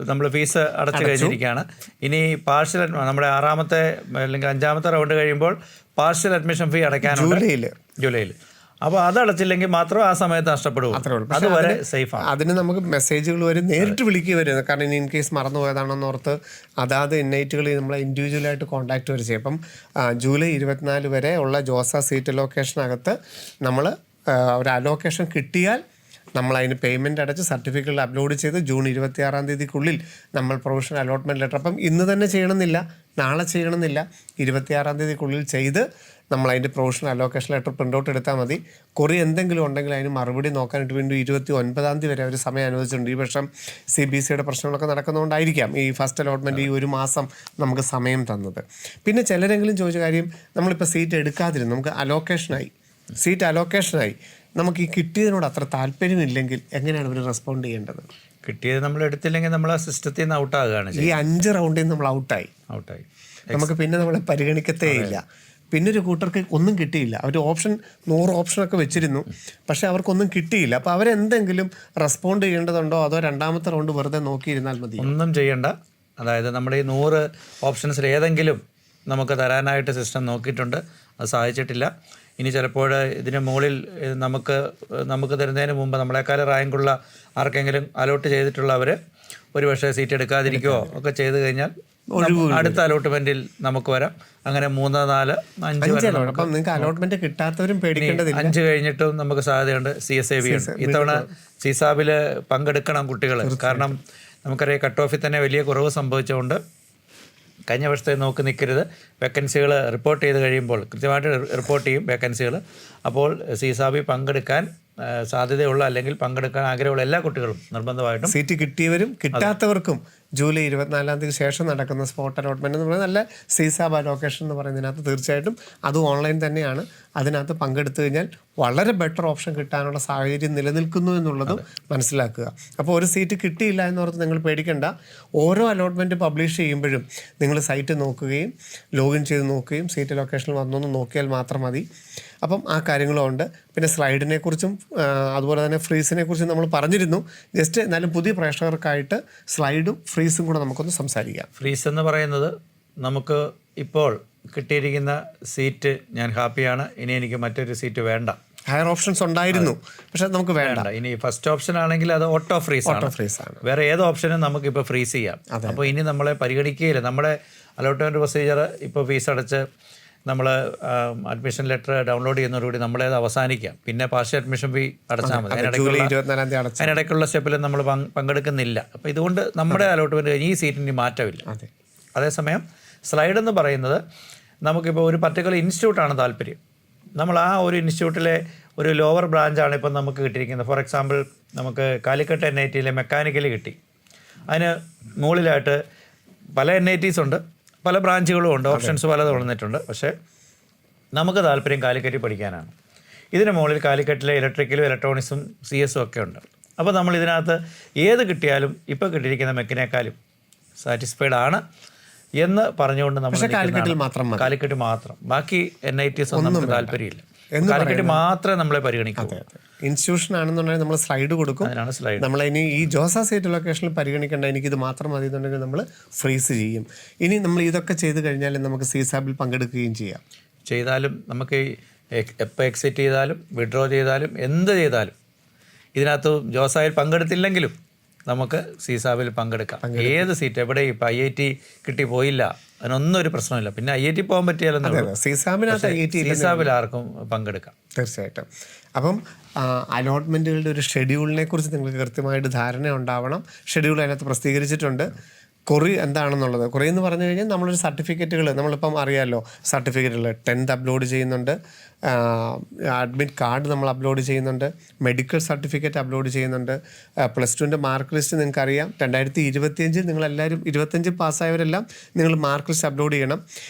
[SPEAKER 2] നമ്മൾ ഫീസ് അടച്ചു കഴിഞ്ഞിരിക്കുകയാണ്. ഇനി പാർഷ്യൽ നമ്മുടെ 6ാമത്തെ അല്ലെങ്കിൽ 5ാമത്തെ റൗണ്ട് കഴിയുമ്പോൾ പാർഷ്യൽ അഡ്മിഷൻ ഫീ അടയ്ക്കാനുണ്ട് ജൂലൈയിൽ. അപ്പോൾ അത് അടച്ചില്ലെങ്കിൽ മാത്രം ആ സമയത്ത് നഷ്ടപ്പെടും. അതുവരെ സേഫാണ്.
[SPEAKER 1] അതിന് നമുക്ക് മെസ്സേജുകൾ വരും, നേരിട്ട് വിളിക്കുക വരുന്നത്. കാരണം ഇൻ കേസ് മറന്നുപോയതാണെന്ന് ഓർത്ത് അതാത് ഇന്നൈറ്റുകളിൽ നമ്മളെ ഇൻഡിവിജ്വലായിട്ട് കോൺടാക്റ്റ് വരെ ചെയ്യും. അപ്പം ജൂലൈ 24 വരെ ഉള്ള ജോസ സീറ്റ് അലോക്കേഷനകത്ത് നമ്മൾ ഒരു അലോക്കേഷൻ കിട്ടിയാൽ നമ്മളതിന് പേയ്മെൻറ്റ് അടച്ച് സർട്ടിഫിക്കറ്റ് അപ്ലോഡ് ചെയ്ത് ജൂൺ 26-ാം തീയതിക്കുള്ളിൽ നമ്മൾ പ്രൊവിഷണൽ അലോട്ട്മെൻറ്റ് ലെറ്റർ, അപ്പം ഇന്ന് തന്നെ ചെയ്യണമെന്നില്ല, നാളെ ചെയ്യണമെന്നില്ല, 26-ാം തീയതിക്കുള്ളിൽ ചെയ്ത് നമ്മളതിൻ്റെ provisional allocation letter print out എടുത്താൽ മതി. കുറി എന്തെങ്കിലും ഉണ്ടെങ്കിൽ അതിന് മറുപടി നോക്കാനായിട്ട് വീണ്ടും 29-ാം തീയതി വരെ അവർ സമയം അനുവദിച്ചിട്ടുണ്ട്. ഈ വർഷം CBSEയുടെ പ്രശ്നങ്ങളൊക്കെ നടക്കുന്നതുകൊണ്ടായിരിക്കാം ഈ ഫസ്റ്റ് അലോട്ട്മെൻറ്റ് ഈ ഒരു മാസം നമുക്ക് സമയം തന്നത്. പിന്നെ ചിലരെങ്കിലും ചോദിച്ച കാര്യം, നമ്മളിപ്പോൾ സീറ്റ് എടുക്കാതിരുന്നു, നമുക്ക് സീറ്റ് അലോക്കേഷനായി, നമുക്ക് ഈ കിട്ടിയതിനോട് അത്ര താല്പര്യമില്ലെങ്കിൽ എങ്ങനെയാണ് ഇവർ റെസ്പോണ്ട് ചെയ്യേണ്ടത്?
[SPEAKER 2] കിട്ടിയത് നമ്മൾ എടുത്തില്ലെങ്കിൽ നമ്മൾ ആ സിസ്റ്റത്തിൽ നിന്ന് ഔട്ടാകുകയാണ്.
[SPEAKER 1] ഈ 5 റൗണ്ടിൽ നമ്മൾ ഔട്ടായി നമുക്ക് പിന്നെ നമ്മളെ പരിഗണിക്കത്തേ ഇല്ല. പിന്നെ ഒരു കൂട്ടർക്ക് ഒന്നും കിട്ടിയില്ല, അവർ 100 ഓപ്ഷനൊക്കെ വെച്ചിരുന്നു, പക്ഷേ അവർക്കൊന്നും കിട്ടിയില്ല. അപ്പോൾ അവരെന്തെങ്കിലും റെസ്പോണ്ട് ചെയ്യേണ്ടതുണ്ടോ, അതോ രണ്ടാമത്തെ റൗണ്ട് വെറുതെ നോക്കിയിരുന്നാൽ മതി?
[SPEAKER 2] ഒന്നും ചെയ്യണ്ട. അതായത് നമ്മുടെ ഈ 100 ഓപ്ഷൻസിൽ ഏതെങ്കിലും നമുക്ക് തരാനായിട്ട് സിസ്റ്റം നോക്കിയിട്ടുണ്ട്, അത് സാധിച്ചിട്ടില്ല. ഇനി ചിലപ്പോൾ ഇതിന് മുകളിൽ നമുക്ക് തരുന്നതിന് മുമ്പ് നമ്മളെക്കാൾ റാങ്കുള്ള ആർക്കെങ്കിലും അലോട്ട് ചെയ്തിട്ടുള്ളവർ ഒരുപക്ഷെ സീറ്റ് എടുക്കാതിരിക്കുകയോ ഒക്കെ ചെയ്ത് കഴിഞ്ഞാൽ അടുത്ത അലോട്ട്മെന്റിൽ നമുക്ക് വരാം. അങ്ങനെ 3, 4, 5
[SPEAKER 1] അലോട്ട്മെന്റ് കിട്ടാത്തവരും പേടിക്കേണ്ടതില്ല.
[SPEAKER 2] 5 കഴിഞ്ഞിട്ടും നമുക്ക് സാധ്യതയുണ്ട്. CSAB ഇത്തവണ CSABിൽ പങ്കെടുക്കണം കുട്ടികൾ. കാരണം നമുക്കറിയാം കട്ട് ഓഫിൽ തന്നെ വലിയ കുറവ് സംഭവിച്ചുകൊണ്ട് കഴിഞ്ഞ വർഷത്തെ നോക്കി നിൽക്കരുത്. വേക്കൻസികൾ റിപ്പോർട്ട് ചെയ്ത് കഴിയുമ്പോൾ കൃത്യമായിട്ട് റിപ്പോർട്ട് ചെയ്യും വേക്കൻസികൾ. അപ്പോൾ CSAB പങ്കെടുക്കാൻ സാധ്യതയുള്ള അല്ലെങ്കിൽ പങ്കെടുക്കാൻ ആഗ്രഹമുള്ള എല്ലാ കുട്ടികളും നിർബന്ധമായിട്ടും
[SPEAKER 1] സീറ്റ് കിട്ടിയവരും കിട്ടാത്തവർക്കും ജൂലൈ 24 ശേഷം നടക്കുന്ന സ്പോട്ട് അലോട്ട്മെൻറ്റ് എന്ന് പറയുന്നത് നല്ല സീസാബ് അലോക്കേഷൻ എന്ന് പറയുന്നതിനകത്ത് തീർച്ചയായിട്ടും അതും ഓൺലൈൻ തന്നെയാണ്. അതിനകത്ത് പങ്കെടുത്തു കഴിഞ്ഞാൽ വളരെ ബെറ്റർ ഓപ്ഷൻ കിട്ടാനുള്ള സാഹചര്യം നിലനിൽക്കുന്നു എന്നുള്ളതും മനസ്സിലാക്കുക. അപ്പോൾ ഒരു സീറ്റ് കിട്ടിയില്ല എന്നോർത്ത് നിങ്ങൾ പേടിക്കേണ്ട. ഓരോ അലോട്ട്മെൻറ്റ് പബ്ലിഷ് ചെയ്യുമ്പോഴും നിങ്ങൾ സൈറ്റ് നോക്കുകയും ലോഗിൻ ചെയ്ത് നോക്കുകയും സീറ്റ് ലൊക്കേഷനിൽ വന്നൊന്ന് നോക്കിയാൽ മാത്രം മതി. അപ്പം ആ കാര്യങ്ങളും ഉണ്ട്. പിന്നെ സ്ലൈഡിനെ കുറിച്ചും അതുപോലെ തന്നെ ഫ്രീസിനെ കുറിച്ചും നമ്മൾ പറഞ്ഞിരുന്നു. ജസ്റ്റ് എന്നാലും പുതിയ പ്രേക്ഷകർക്കായിട്ട് സ്ലൈഡും ഫ്രീസും കൂടെ നമുക്കൊന്ന് സംസാരിക്കാം.
[SPEAKER 2] ഫ്രീസ് എന്ന് പറയുന്നത് നമുക്ക് ഇപ്പോൾ കിട്ടിയിരിക്കുന്ന സീറ്റ് ഞാൻ ഹാപ്പിയാണ്, ഇനി എനിക്ക് മറ്റൊരു സീറ്റ് വേണ്ട.
[SPEAKER 1] ഹയർ ഓപ്ഷൻസ് ഉണ്ടായിരുന്നു, പക്ഷെ നമുക്ക് വേണ്ട.
[SPEAKER 2] ഇനി ഫസ്റ്റ് ഓപ്ഷൻ ആണെങ്കിൽ അത് ഓട്ടോ ഫ്രീസ് ആണ്. വേറെ ഏത് ഓപ്ഷനും നമുക്കിപ്പോൾ ഫ്രീസ് ചെയ്യാം. അപ്പോൾ ഇനി നമ്മളെ പരിഗണിക്കുകയില്ല. നമ്മുടെ അലോട്ട്മെൻറ്റ് പ്രൊസീജിയർ ഇപ്പോൾ ഫീസ് അടച്ച് നമ്മൾ അഡ്മിഷൻ ലെറ്റർ ഡൗൺലോഡ് ചെയ്യുന്നതോടുകൂടി നമ്മളത് അവസാനിക്കാം. പിന്നെ പാർഷ്യൽ അഡ്മിഷൻ ഫീ അടച്ചാൽ മതി. അതിനിടയ്ക്കുള്ള സ്റ്റെപ്പിൽ നമ്മൾ പങ്കെടുക്കുന്നില്ല. അപ്പോൾ ഇതുകൊണ്ട് നമ്മുടെ അലോട്ട്മെൻറ്റ് കഴിഞ്ഞ് ഈ സീറ്റിന് മാറ്റമില്ല. അതേസമയം സ്ലൈഡ് എന്ന് പറയുന്നത് നമുക്കിപ്പോൾ ഒരു പർട്ടിക്കുലർ ഇൻസ്റ്റിറ്റ്യൂട്ടാണ് താല്പര്യം. നമ്മൾ ആ ഒരു ഇൻസ്റ്റിറ്റ്യൂട്ടിലെ ഒരു ലോവർ ബ്രാഞ്ചാണ് ഇപ്പം നമുക്ക് കിട്ടിയിരിക്കുന്നത്. ഫോർ എക്സാമ്പിൾ നമുക്ക് കാലിക്കട്ട് NITയിലെ മെക്കാനിക്കൽ കിട്ടി. അതിന് മുകളിലായിട്ട് പല NITs ഉണ്ട്, പല ബ്രാഞ്ചുകളും ഉണ്ട്, ഓപ്ഷൻസ് പലതും വന്നിട്ടുണ്ട്. പക്ഷേ നമുക്ക് താല്പര്യം കാലിക്കറ്റ് പഠിക്കാനാണ്. ഇതിന് മുകളിൽ കാലിക്കറ്റിലെ ഇലക്ട്രിക്കലും ഇലക്ട്രോണിക്സും CS ഒക്കെ ഉണ്ട്. അപ്പോൾ നമ്മൾ ഇതിനകത്ത് ഏത് കിട്ടിയാലും ഇപ്പോൾ കിട്ടിയിരിക്കുന്ന മെക്കിനേക്കാളും സാറ്റിസ്ഫൈഡ് ആണ് എന്ന് പറഞ്ഞുകൊണ്ട് നമ്മൾ കാലിക്കറ്റ് മാത്രം, ബാക്കി NITs ഒന്നും നമുക്ക് താല്പര്യമില്ല. കാലിക്കറ്റ് മാത്രമേ നമ്മളെ പരിഗണിക്കൂ.
[SPEAKER 1] ഇൻസ്റ്റിറ്റ്യൂഷൻ ആണെന്നുണ്ടെങ്കിൽ നമ്മൾ സ്ലൈഡ് കൊടുക്കും. നമ്മളിനി ഈ ജോസ സീറ്റ് ലൊക്കേഷനിൽ പരിഗണിക്കേണ്ട, എനിക്കിത് മാത്രം മതി എന്നുണ്ടെങ്കിൽ നമ്മൾ ഫ്രീസ് ചെയ്യും. ഇനി നമ്മൾ ഇതൊക്കെ ചെയ്ത് കഴിഞ്ഞാൽ നമുക്ക് സീസാബിൽ പങ്കെടുക്കുകയും
[SPEAKER 2] ചെയ്താലും നമുക്ക് എപ്പോൾ എക്സിറ്റ് ചെയ്താലും വിഡ്രോ ചെയ്താലും എന്ത് ചെയ്താലും ഇതിനകത്ത് ജോസായിൽ പങ്കെടുത്തില്ലെങ്കിലും നമുക്ക് സീസാബിൽ പങ്കെടുക്കാം. ഏത് സീറ്റ് എവിടെ ഇപ്പം IIT കിട്ടി പോയില്ല, അതിനൊന്നും ഒരു പ്രശ്നമില്ല. പിന്നെ IIT പോകാൻ പറ്റിയാലും സീസാബിൽ ആർക്കും പങ്കെടുക്കാം
[SPEAKER 1] തീർച്ചയായിട്ടും. അപ്പം അലോട്ട്മെൻറ്റുകളുടെ ഒരു ഷെഡ്യൂളിനെ കുറിച്ച് നിങ്ങൾക്ക് കൃത്യമായിട്ട് ധാരണ ഉണ്ടാവണം. ഷെഡ്യൂൾ അതിനകത്ത് പ്രസിദ്ധീകരിച്ചിട്ടുണ്ട്. കൊറി എന്താണെന്നുള്ളത്, കൊറി എന്ന് പറഞ്ഞു കഴിഞ്ഞാൽ നമ്മളൊരു സർട്ടിഫിക്കറ്റുകൾ നമ്മളിപ്പം അറിയാമല്ലോ, സർട്ടിഫിക്കറ്റുകൾ 10th അപ്ലോഡ് ചെയ്യുന്നുണ്ട്, അഡ്മിറ്റ് കാർഡ് നമ്മൾ അപ്ലോഡ് ചെയ്യുന്നുണ്ട്, മെഡിക്കൽ സർട്ടിഫിക്കറ്റ് അപ്ലോഡ് ചെയ്യുന്നുണ്ട്, +2ൻ്റെ മാർക്ക് ലിസ്റ്റ് നിങ്ങൾക്കറിയാം. 2025 നിങ്ങളെല്ലാവരും 25 പാസ്സായവരെല്ലാം നിങ്ങൾ മാർക്ക് ലിസ്റ്റ് അപ്ലോഡ് ചെയ്യണം.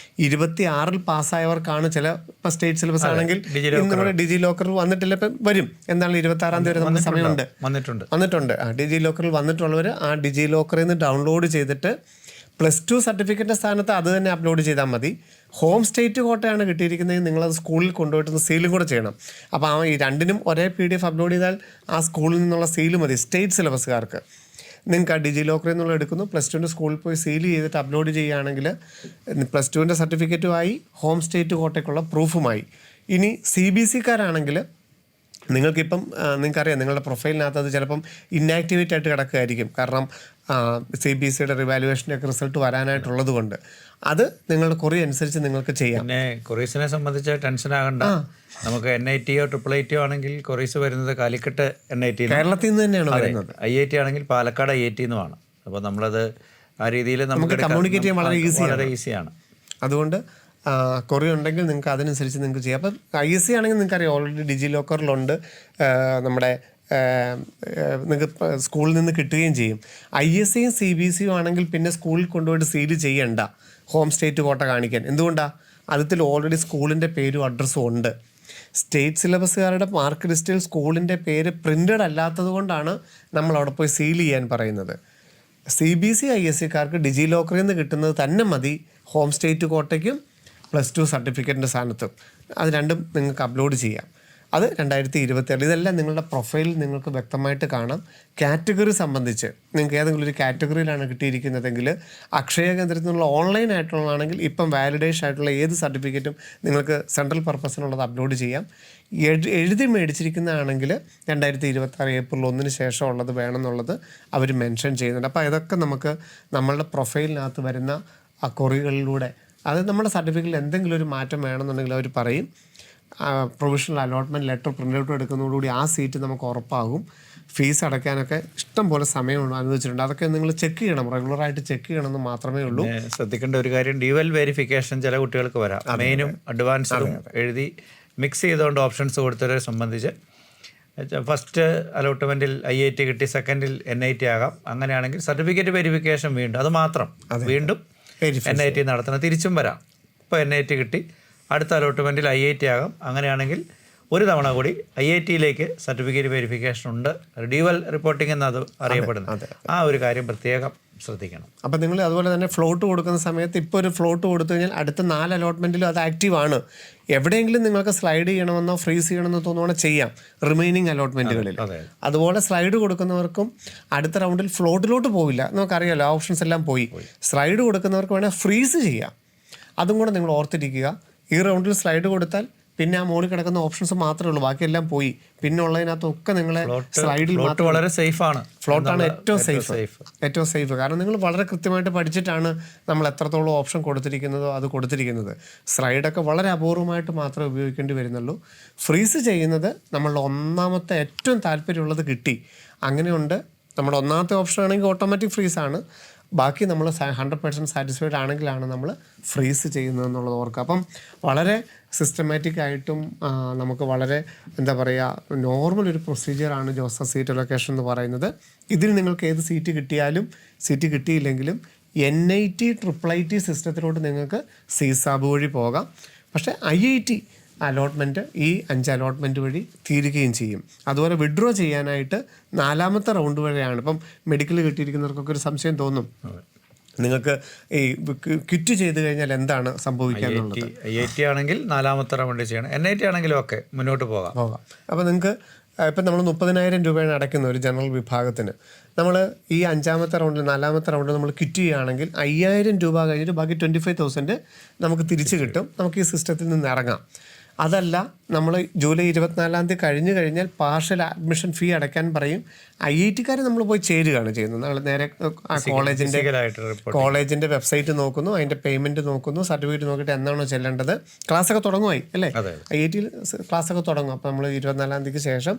[SPEAKER 1] 26 പാസ്സായവർക്കാണ് ചില ഇപ്പോൾ സ്റ്റേറ്റ് സിലബസ് ആണെങ്കിൽ നമ്മുടെ ഡിജി ലോക്കറിൽ വന്നിട്ടില്ല, ഇപ്പം വരും. എന്താണ് 26 വരെ നമുക്ക് സമയമുണ്ട്, വന്നിട്ടുണ്ട്. ഡിജി ലോക്കറിൽ വന്നിട്ടുള്ളവർ ആ ഡിജി ലോക്കറിൽ നിന്ന് ഡൗൺലോഡ് ചെയ്തിട്ട് +2 സർട്ടിഫിക്കറ്റിൻ്റെ സ്ഥാനത്ത് അത് തന്നെ അപ്ലോഡ് ചെയ്താൽ മതി. ഹോം സ്റ്റേറ്റ് കോട്ടയാണ് കിട്ടിയിരിക്കുന്നത്, നിങ്ങളത് സ്കൂളിൽ കൊണ്ടുപോയിട്ട് സീലും കൂടെ ചെയ്യണം. അപ്പോൾ ഈ രണ്ടിനും ഒരേ PDF അപ്ലോഡ് ചെയ്താൽ ആ സ്കൂളിൽ നിന്നുള്ള സീല് മതി. സ്റ്റേറ്റ് സിലബസുകാർക്ക് നിങ്ങൾക്ക് ആ ഡിജി ലോക്കറിൽ നിന്നുള്ള എടുക്കുന്നു, +2ൻ്റെ സ്കൂളിൽ പോയി സീൽ ചെയ്തിട്ട് അപ്ലോഡ് ചെയ്യുകയാണെങ്കിൽ +2ൻ്റെ സർട്ടിഫിക്കറ്റുമായി ഹോം സ്റ്റേറ്റ് കോട്ടയ്ക്കുള്ള പ്രൂഫുമായി. ഇനി CBC-ക്കാരാണെങ്കിൽ നിങ്ങൾക്കിപ്പം നിങ്ങൾക്കറിയാം നിങ്ങളുടെ പ്രൊഫൈലിനകത്ത് അത് ചിലപ്പം ഇന്നാക്ടിവേറ്റ് ആയിട്ട് കിടക്കുകയായിരിക്കും. കാരണം CBSEയുടെ റിവാലുവേഷൻ്റെ ഒക്കെ റിസൾട്ട് വരാനായിട്ടുള്ളത് കൊണ്ട് അത് നിങ്ങളുടെ കൊറി അനുസരിച്ച് നിങ്ങൾക്ക് ചെയ്യാം.
[SPEAKER 2] പിന്നെ കൊറീസിനെ സംബന്ധിച്ച് ടെൻഷൻ ആകണ്ട. നമുക്ക് NITയോ IIITയോ ആണെങ്കിൽ കൊറീസ് വരുന്നത് കാലിക്കട്ട് NIT
[SPEAKER 1] കേരളത്തിൽ നിന്ന് തന്നെയാണ് വരുന്നത്.
[SPEAKER 2] IIT ആണെങ്കിൽ പാലക്കാട് IIT എന്നുമാണ്. അപ്പോൾ നമ്മളത് ആ രീതിയിൽ നമുക്ക്
[SPEAKER 1] കമ്മ്യൂണിക്കേറ്റ് ചെയ്യാൻ വളരെ
[SPEAKER 2] ഈസിയാണ്.
[SPEAKER 1] അതുകൊണ്ട് കൊറി ഉണ്ടെങ്കിൽ നിങ്ങൾക്ക് അതനുസരിച്ച് നിങ്ങൾക്ക് ചെയ്യാം. അപ്പം ISC ആണെങ്കിൽ നിങ്ങൾക്കറിയാം ഓൾറെഡി ഡിജി ലോക്കറിലുണ്ട്, നമ്മുടെ നിങ്ങൾക്ക് സ്കൂളിൽ നിന്ന് കിട്ടുകയും ചെയ്യും. ISCയും CBSEയും ആണെങ്കിൽ പിന്നെ സ്കൂളിൽ കൊണ്ടുപോയിട്ട് സീൽ ചെയ്യണ്ട ഹോം സ്റ്റേറ്റ് കോട്ട കാണിക്കാൻ. എന്തുകൊണ്ടാണ്? അതിൽ ഓൾറെഡി സ്കൂളിൻ്റെ പേരും അഡ്രസ്സും ഉണ്ട്. സ്റ്റേറ്റ് സിലബസുകാരുടെ മാർക്ക് ലിസ്റ്റിൽ സ്കൂളിൻ്റെ പേര് പ്രിൻ്റഡ് അല്ലാത്തത് കൊണ്ടാണ് നമ്മൾ അവിടെ പോയി സീൽ ചെയ്യാൻ പറയുന്നത്. CBSE ISCക്കാർക്ക് ഡിജി ലോക്കറിൽ നിന്ന് കിട്ടുന്നത് തന്നെ മതി ഹോം സ്റ്റേറ്റ് കോട്ടയ്ക്കും +2 സർട്ടിഫിക്കറ്റിൻ്റെ സ്ഥാനത്തും. അത് രണ്ടും നിങ്ങൾക്ക് അപ്ലോഡ് ചെയ്യാം. അത് 2026. ഇതെല്ലാം നിങ്ങളുടെ പ്രൊഫൈലിൽ നിങ്ങൾക്ക് വ്യക്തമായിട്ട് കാണാം. കാറ്റഗറി സംബന്ധിച്ച് നിങ്ങൾക്ക് ഏതെങ്കിലും ഒരു കാറ്റഗറിയിലാണ് കിട്ടിയിരിക്കുന്നതെങ്കിൽ അക്ഷയ കേന്ദ്രത്തിൽ നിന്നുള്ള ഓൺലൈൻ ആയിട്ടുള്ളതാണെങ്കിൽ ഇപ്പം വാലിഡേഷൻ ആയിട്ടുള്ള ഏത് സർട്ടിഫിക്കറ്റും നിങ്ങൾക്ക് സെൻട്രൽ പർപ്പസിനുള്ളത് അപ്ലോഡ് ചെയ്യാം. എഴുതി മേടിച്ചിരിക്കുന്നതാണെങ്കിൽ 2026 ഏപ്രിൽ 1 ശേഷം ഉള്ളത് വേണമെന്നുള്ളത് അവർ മെൻഷൻ ചെയ്യുന്നുണ്ട്. അപ്പോൾ ഇതൊക്കെ നമുക്ക് നമ്മളുടെ പ്രൊഫൈലിനകത്ത് വരുന്ന ആ കൊറികളിലൂടെ അത് നമ്മുടെ സർട്ടിഫിക്കറ്റിൽ എന്തെങ്കിലും ഒരു മാറ്റം വേണമെന്നുണ്ടെങ്കിൽ അവർ പറയും. Provisional allotment letter print out എടുക്കുന്നതോടുകൂടി ആ സീറ്റ് നമുക്ക് ഉറപ്പാകും. ഫീസ് അടയ്ക്കാനൊക്കെ ഇഷ്ടം പോലെ സമയം അനുവദിച്ചിട്ടുണ്ട്. അതൊക്കെ നിങ്ങൾ ചെക്ക് ചെയ്യണം, റെഗുലറായിട്ട് ചെക്ക് ചെയ്യണമെന്ന് മാത്രമേ ഉള്ളൂ.
[SPEAKER 2] ശ്രദ്ധിക്കേണ്ട ഒരു കാര്യം, ഡ്യുവൽ വെരിഫിക്കേഷൻ ചില കുട്ടികൾക്ക് വരാം. മെയിനും അഡ്വാൻസും എഴുതി മിക്സ് ചെയ്തുകൊണ്ട് ഓപ്ഷൻസ് കൊടുത്തവരെ സംബന്ധിച്ച് ഫസ്റ്റ് അലോട്ട്മെൻറ്റിൽ IIT കിട്ടി, സെക്കൻഡിൽ NIT ആകാം. അങ്ങനെയാണെങ്കിൽ സർട്ടിഫിക്കറ്റ് വെരിഫിക്കേഷൻ വീണ്ടും, അത് മാത്രം വീണ്ടും NIT നടത്തണം. തിരിച്ചും വരാം. ഇപ്പോൾ NIT കിട്ടി, അടുത്ത അലോട്ട്മെൻറ്റിൽ IIT ആകാം. അങ്ങനെയാണെങ്കിൽ ഒരു തവണ കൂടി IITയിലേക്ക് സർട്ടിഫിക്കറ്റ് വെരിഫിക്കേഷൻ ഉണ്ട്. ഡ്യുവൽ റിപ്പോർട്ടിംഗ് എന്നത് അറിയപ്പെടുന്നത്. ആ ഒരു കാര്യം പ്രത്യേകം ശ്രദ്ധിക്കണം.
[SPEAKER 1] അപ്പോൾ നിങ്ങൾ അതുപോലെ തന്നെ ഫ്ലോട്ട് കൊടുക്കുന്ന സമയത്ത് ഇപ്പോൾ ഒരു ഫ്ലോട്ട് കൊടുത്തു കഴിഞ്ഞാൽ അടുത്ത 4 അലോട്ട്മെൻറ്റിലും അത് ആക്റ്റീവാണ്. എവിടെയെങ്കിലും നിങ്ങൾക്ക് സ്ലൈഡ് ചെയ്യണമെന്നോ ഫ്രീസ് ചെയ്യണമെന്നോ തോന്നുവാണെങ്കിൽ ചെയ്യാം റിമൈനിങ് അലോട്ട്മെൻറ്റുകളിൽ. അതുപോലെ സ്ലൈഡ് കൊടുക്കുന്നവർക്കും അടുത്ത റൗണ്ടിൽ ഫ്ലോട്ടിലോട്ട് പോവില്ല. നമുക്കറിയാമല്ലോ, ഓപ്ഷൻസ് എല്ലാം പോയി. സ്ലൈഡ് കൊടുക്കുന്നവർക്ക് വേണേൽ ഫ്രീസ് ചെയ്യാം. അതും കൂടെ നിങ്ങൾ ഓർത്തിരിക്കുക. ഈ റൗണ്ടിൽ സ്ലൈഡ് കൊടുത്താൽ പിന്നെ ആ മുകളിൽ കിടക്കുന്ന ഓപ്ഷൻസ് മാത്രമേ ഉള്ളൂ, ബാക്കിയെല്ലാം പോയി. പിന്നെ ഉള്ളതിനകത്തൊക്കെ നിങ്ങളെ സ്ലൈഡിൽ മാത്രം
[SPEAKER 2] വളരെ സേഫാണ്.
[SPEAKER 1] ഫ്ലോട്ടാണ് ഏറ്റവും സേഫ്. കാരണം നിങ്ങൾ വളരെ കൃത്യമായിട്ട് പഠിച്ചിട്ടാണ് നമ്മൾ എത്രത്തോളം ഓപ്ഷൻ കൊടുത്തിരിക്കുന്നതോ അത് കൊടുത്തിരിക്കുന്നത്. സ്ലൈഡൊക്കെ വളരെ അപൂർവമായിട്ട് മാത്രമേ ഉപയോഗിക്കേണ്ടി വരുന്നുള്ളൂ. ഫ്രീസ് ചെയ്യുന്നത് നമ്മളുടെ ഒന്നാമത്തെ ഏറ്റവും താല്പര്യമുള്ളത് കിട്ടി, അങ്ങനെയുണ്ട്. നമ്മുടെ ഒന്നാമത്തെ ഓപ്ഷൻ ആണെങ്കിൽ ഓട്ടോമാറ്റിക് ഫ്രീസാണ്. ബാക്കി നമ്മൾ 100% സാറ്റിസ്ഫൈഡ് ആണെങ്കിലാണ് നമ്മൾ ഫ്രീസ് ചെയ്യുന്നതെന്നുള്ളത് ഓർക്കുക. അപ്പം വളരെ സിസ്റ്റമാറ്റിക് ആയിട്ടും നമുക്ക് വളരെ എന്താ പറയുക നോർമൽ ഒരു പ്രൊസീജിയറാണ് ജോസ സീറ്റ് അലോക്കേഷൻ എന്ന് പറയുന്നത്. ഇതിൽ നിങ്ങൾക്ക് ഏത് സീറ്റ് കിട്ടിയാലും സീറ്റ് കിട്ടിയില്ലെങ്കിലും NIT IIIT സിസ്റ്റത്തിലോട്ട് നിങ്ങൾക്ക് CSAB വഴി പോകാം. പക്ഷേ IIT അലോട്ട്മെൻറ്റ് ഈ 5 അലോട്ട്മെൻറ്റ് വഴി തീരുകയും ചെയ്യും. അതുപോലെ വിഡ്രോ ചെയ്യാനായിട്ട് 4ാമത്തെ റൗണ്ട് വരെയാണ്. ഇപ്പം മെഡിക്കൽ കിട്ടിയിരിക്കുന്നവർക്കൊക്കെ ഒരു സംശയം തോന്നും, നിങ്ങൾക്ക് ഈ ക്വിറ്റ് ചെയ്ത് കഴിഞ്ഞാൽ എന്താണ് സംഭവിക്കാന്നുള്ളത്.
[SPEAKER 2] IIT ആണെങ്കിൽ 4ാമത്തെ റൗണ്ട് ചെയ്യണം, NIT ആണെങ്കിലും ഒക്കെ മുന്നോട്ട് പോകാം.
[SPEAKER 1] അപ്പോൾ നിങ്ങൾക്ക് ഇപ്പം നമ്മൾ 30,000 രൂപയാണ് അടയ്ക്കുന്ന ഒരു ജനറൽ വിഭാഗത്തിന്. നമ്മൾ ഈ 5ാമത്തെ റൗണ്ടിൽ 4ാമത്തെ റൗണ്ടിൽ നമ്മൾ ക്വിറ്റ് ചെയ്യുകയാണെങ്കിൽ 5,000 രൂപ കഴിഞ്ഞിട്ട് ബാക്കി 25,000 നമുക്ക് തിരിച്ച് കിട്ടും. നമുക്ക് ഈ സിസ്റ്റത്തിൽ നിന്ന് ഇറങ്ങാം. അതല്ല, നമ്മൾ ജൂലൈ 24-ാം തീയതി കഴിഞ്ഞ് കഴിഞ്ഞാൽ പാർഷ്യൽ അഡ്മിഷൻ ഫീ അടയ്ക്കാൻ പറയും. IIT-ക്കാർ നമ്മൾ പോയി ചേരുകയാണ് ചെയ്യുന്നത്. നമ്മൾ നേരെ ആ കോളേജിൻ്റെ വെബ്സൈറ്റ് നോക്കുന്നു, അതിൻ്റെ പേയ്മെൻറ്റ് നോക്കുന്നു, സർട്ടിഫിക്കറ്റ് നോക്കിയിട്ട് എന്നാണോ ചെല്ലേണ്ടത്. ക്ലാസ്സൊക്കെ തുടങ്ങുമായി അല്ലേ, IIT-യിൽ ക്ലാസ്സൊക്കെ തുടങ്ങും. അപ്പോൾ നമ്മൾ 24-ാം തീയതിക്ക് ശേഷം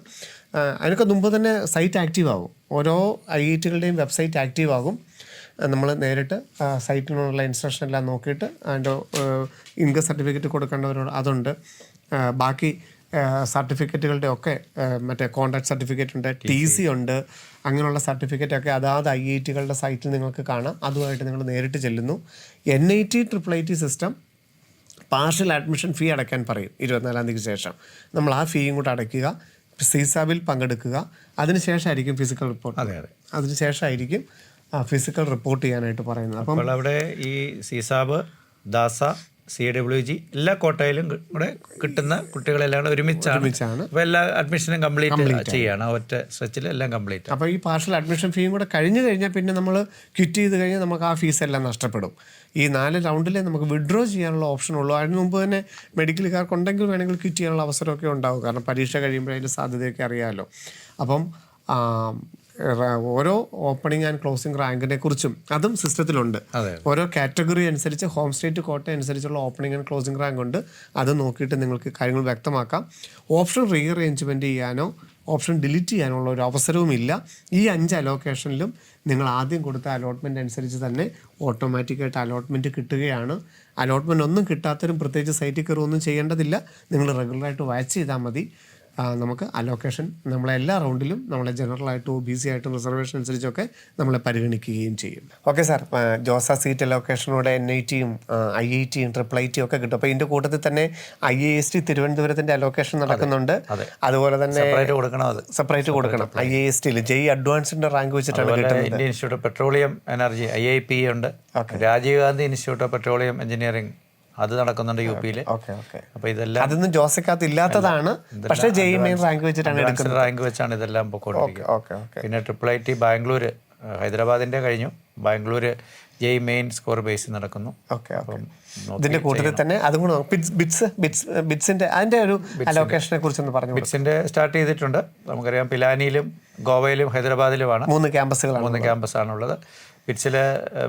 [SPEAKER 1] അതിനൊക്കെ മുമ്പ് തന്നെ സൈറ്റ് ആക്റ്റീവ് ആകും. ഓരോ IIT-കളുടെയും വെബ്സൈറ്റ് ആക്റ്റീവ് ആകും. നമ്മൾ നേരിട്ട് സൈറ്റിനുള്ള ഇൻസ്ട്രക്ഷൻ എല്ലാം നോക്കിയിട്ട് അതിൻ്റെ ഇൻകം സർട്ടിഫിക്കറ്റ് കൊടുക്കേണ്ടവരോട് അതുണ്ട്. ബാക്കി സർട്ടിഫിക്കറ്റുകളുടെ ഒക്കെ മറ്റേ കോൺട്രാക്ട് സർട്ടിഫിക്കറ്റ് ഉണ്ട്, TC ഉണ്ട്. അങ്ങനെയുള്ള സർട്ടിഫിക്കറ്റൊക്കെ അതാത് IIT-കളുടെ സൈറ്റിൽ നിങ്ങൾക്ക് കാണാം. അതുമായിട്ട് നിങ്ങൾ നേരിട്ട് ചെല്ലുന്നു. NIT IIIT system partial admission fee അടയ്ക്കാൻ പറയും 24-ാം തീയതിക്ക് ശേഷം. നമ്മൾ ആ ഫീയും കൂടെ അടയ്ക്കുക, CSAB-ൽ പങ്കെടുക്കുക. അതിനുശേഷമായിരിക്കും ഫിസിക്കൽ റിപ്പോർട്ട്. അതിനുശേഷമായിരിക്കും ഫിസിക്കൽ റിപ്പോർട്ട് ചെയ്യാനായിട്ട് പറയുന്നത്.
[SPEAKER 2] അപ്പോൾ അവിടെ ഈ CSAB, DASA, CWG എല്ലാ കോട്ടയിലും കൂടെ കിട്ടുന്ന കുട്ടികളെല്ലാം ഒരുമിച്ചാണ്. അപ്പോൾ എല്ലാ അഡ്മിഷനും കംപ്ലീറ്റ് ചെയ്യാണ് ഒറ്റ സ്ട്രെച്ചിൽ എല്ലാം കംപ്ലീറ്റ്.
[SPEAKER 1] അപ്പോൾ ഈ പാർഷ്യൽ അഡ്മിഷൻ ഫീയും കൂടെ കഴിഞ്ഞ് കഴിഞ്ഞാൽ പിന്നെ നമ്മൾ ക്വിറ്റ് ചെയ്ത് കഴിഞ്ഞാൽ നമുക്ക് ആ ഫീസ് എല്ലാം നഷ്ടപ്പെടും. ഈ 4 റൗണ്ടിലേ നമുക്ക് വിഡ്രോ ചെയ്യാനുള്ള ഓപ്ഷൻ ഉള്ളൂ. അതിന് മുമ്പ് തന്നെ മെഡിക്കൽകാർക്കുണ്ടെങ്കിൽ വേണമെങ്കിൽ ക്വിറ്റ് ചെയ്യാനുള്ള അവസരമൊക്കെ ഉണ്ടാവും. കാരണം പരീക്ഷ കഴിയുമ്പോൾ അതിൻ്റെ സാധ്യതയൊക്കെ അറിയാമല്ലോ. അപ്പം ഓരോ ഓപ്പണിംഗ് ആൻഡ് ക്ലോസിംഗ് റാങ്കിനെ കുറിച്ചും അതും സിസ്റ്റത്തിലുണ്ട്. ഓരോ കാറ്റഗറി അനുസരിച്ച് ഹോം സ്റ്റേറ്റ് കോട്ട അനുസരിച്ചുള്ള ഓപ്പണിംഗ് ആൻഡ് ക്ലോസിംഗ് റാങ്ക് ഉണ്ട്. അത് നോക്കിയിട്ട് നിങ്ങൾക്ക് കാര്യങ്ങൾ വ്യക്തമാക്കാം. ഓപ്ഷൻ റീഅറേഞ്ച്മെൻറ്റ് ചെയ്യാനോ ഓപ്ഷൻ ഡിലീറ്റ് ചെയ്യാനുള്ള ഒരു അവസരവുമില്ല. ഈ 5 അലോക്കേഷനിലും നിങ്ങൾ ആദ്യം കൊടുത്ത അലോട്ട്മെൻറ്റ് അനുസരിച്ച് തന്നെ ഓട്ടോമാറ്റിക്കായിട്ട് അലോട്ട്മെൻറ്റ് കിട്ടുകയാണ്. അലോട്ട്മെൻറ്റ് ഒന്നും കിട്ടാത്തവരും പ്രത്യേകിച്ച് സൈറ്റിൽ കയറി ഒന്നും ചെയ്യേണ്ടതില്ല. നിങ്ങൾ റെഗുലറായിട്ട് വാച്ച് ചെയ്താൽ മതി. നമുക്ക് അലോക്കേഷൻ നമ്മളെ എല്ലാ റൗണ്ടിലും നമ്മളെ ജനറലായിട്ടും OBC ആയിട്ടും റിസർവേഷൻ അനുസരിച്ചൊക്കെ നമ്മളെ പരിഗണിക്കുകയും ചെയ്യും. ഓക്കെ സാർ, ജോസ സീറ്റ് അലോക്കേഷനോടെ NIT-യും IIT-യും IIIT-യും ഒക്കെ കിട്ടും. അപ്പോൾ ഇതിൻ്റെ കൂട്ടത്തിൽ തന്നെ IIST തിരുവനന്തപുരത്തിൻ്റെ അലോക്കേഷൻ നടക്കുന്നുണ്ട്. അതുപോലെ തന്നെ സെപ്പറേറ്റ് കൊടുക്കണം. IIST-യിൽ JEE അഡ്വാൻസിൻ്റെ റാങ്ക് വെച്ചിട്ടാണ് കിട്ടുന്നത്.
[SPEAKER 2] Indian Institute of Petroleum Energy IIP ഉണ്ട്. Rajiv Gandhi Institute of Petroleum Engineering അത് നടക്കുന്നുണ്ട് UP-യിൽ. അപ്പോൾ ഇതെല്ലാം
[SPEAKER 1] അതൊന്നും ജോസക്കകത്ത് ഇല്ലാത്തതാണ്. പക്ഷേ JEE മെയിൻ റാങ്ക് വെച്ചിട്ടാണ് എടുക്കുന്നത്.
[SPEAKER 2] റാങ്ക് വെച്ചാണ് ഇതെല്ലാം പോയിക്കൊണ്ടിരിക്കുന്നത്. പിന്നെ IIIT ബാംഗ്ലൂർ, ഹൈദരാബാദിൻ്റെ കഴിഞ്ഞു. Bangalore JEE main score base നടക്കുന്നു.
[SPEAKER 1] ഇതിന്റെ കൂട്ടത്തിൽ തന്നെ അതും കൂടെ ബിറ്റ്സിന്റെ അതിന്റെ ഒരു അലോക്കേഷനെ കുറിച്ചൊന്ന് പറഞ്ഞു.
[SPEAKER 2] ബിറ്റ്സിന്റെ സ്റ്റാർട്ട് ചെയ്തിട്ടുണ്ട്. നമുക്കറിയാം പിലാനിയിലും ഗോവയിലും ഹൈദരാബാദിലുമാണ്
[SPEAKER 1] 3 ക്യാമ്പസുകളാണ്.
[SPEAKER 2] 3 ക്യാമ്പസാണുള്ളത്.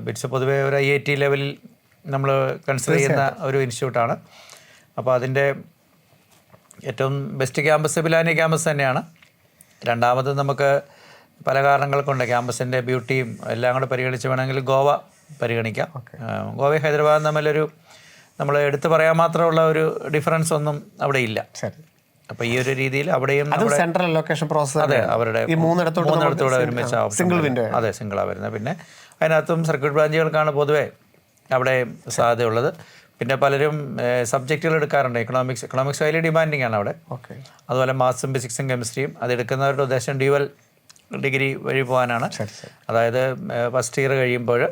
[SPEAKER 2] ബിറ്റ്സ് പൊതുവേ ഒരു IIT ലെവലിൽ നമ്മൾ കൺസിഡർ ചെയ്യുന്ന ഒരു ഇൻസ്റ്റിറ്റ്യൂട്ടാണ്. അപ്പോൾ അതിൻ്റെ ഏറ്റവും ബെസ്റ്റ് ക്യാമ്പസ് പിലാനി ക്യാമ്പസ് തന്നെയാണ്. രണ്ടാമത് നമുക്ക് പല കാരണങ്ങൾ കൊണ്ട് ക്യാമ്പസിൻ്റെ ബ്യൂട്ടിയും എല്ലാം കൂടെ പരിഗണിച്ച് വേണമെങ്കിൽ ഗോവ പരിഗണിക്കാം. ഗോവയും ഹൈദരാബാദും തമ്മിലൊരു നമ്മൾ എടുത്തു പറയാൻ മാത്രമുള്ള ഒരു ഡിഫറൻസ് ഒന്നും അവിടെ ഇല്ല. അപ്പോൾ ഈ ഒരു രീതിയിൽ അവിടെയും
[SPEAKER 1] അത് സെൻട്രൽ ലൊക്കേഷൻ പ്രോസസ്.
[SPEAKER 2] അതെ, അവരുടെ
[SPEAKER 1] ഈ മൂന്നിടത്തോടെ
[SPEAKER 2] ഒരുമിച്ച്
[SPEAKER 1] സിംഗിൾ വിൻഡോ.
[SPEAKER 2] അതെ, സിംഗിളാണ് വരുന്നത്. പിന്നെ അതിനകത്തും സർക്യൂട്ട് ബ്രാഞ്ചുകൾക്കാണ് പൊതുവേ അവിടെ സാധ്യതയുള്ളത്. പിന്നെ പലരും സബ്ജക്റ്റുകൾ എടുക്കാറുണ്ട്. എക്കണോമിക്സ് ഹൈലി ഡിമാൻഡിങ് ആണ് അവിടെ.
[SPEAKER 1] ഓക്കെ.
[SPEAKER 2] അതുപോലെ മാത്സും ഫിസിക്സും കെമിസ്ട്രിയും അത് എടുക്കുന്നവരുടെ ഉദ്ദേശം ഡ്യുവൽ ഡിഗ്രി വഴി പോകാനാണ്. അതായത് ഫസ്റ്റ് ഇയർ കഴിയുമ്പോൾ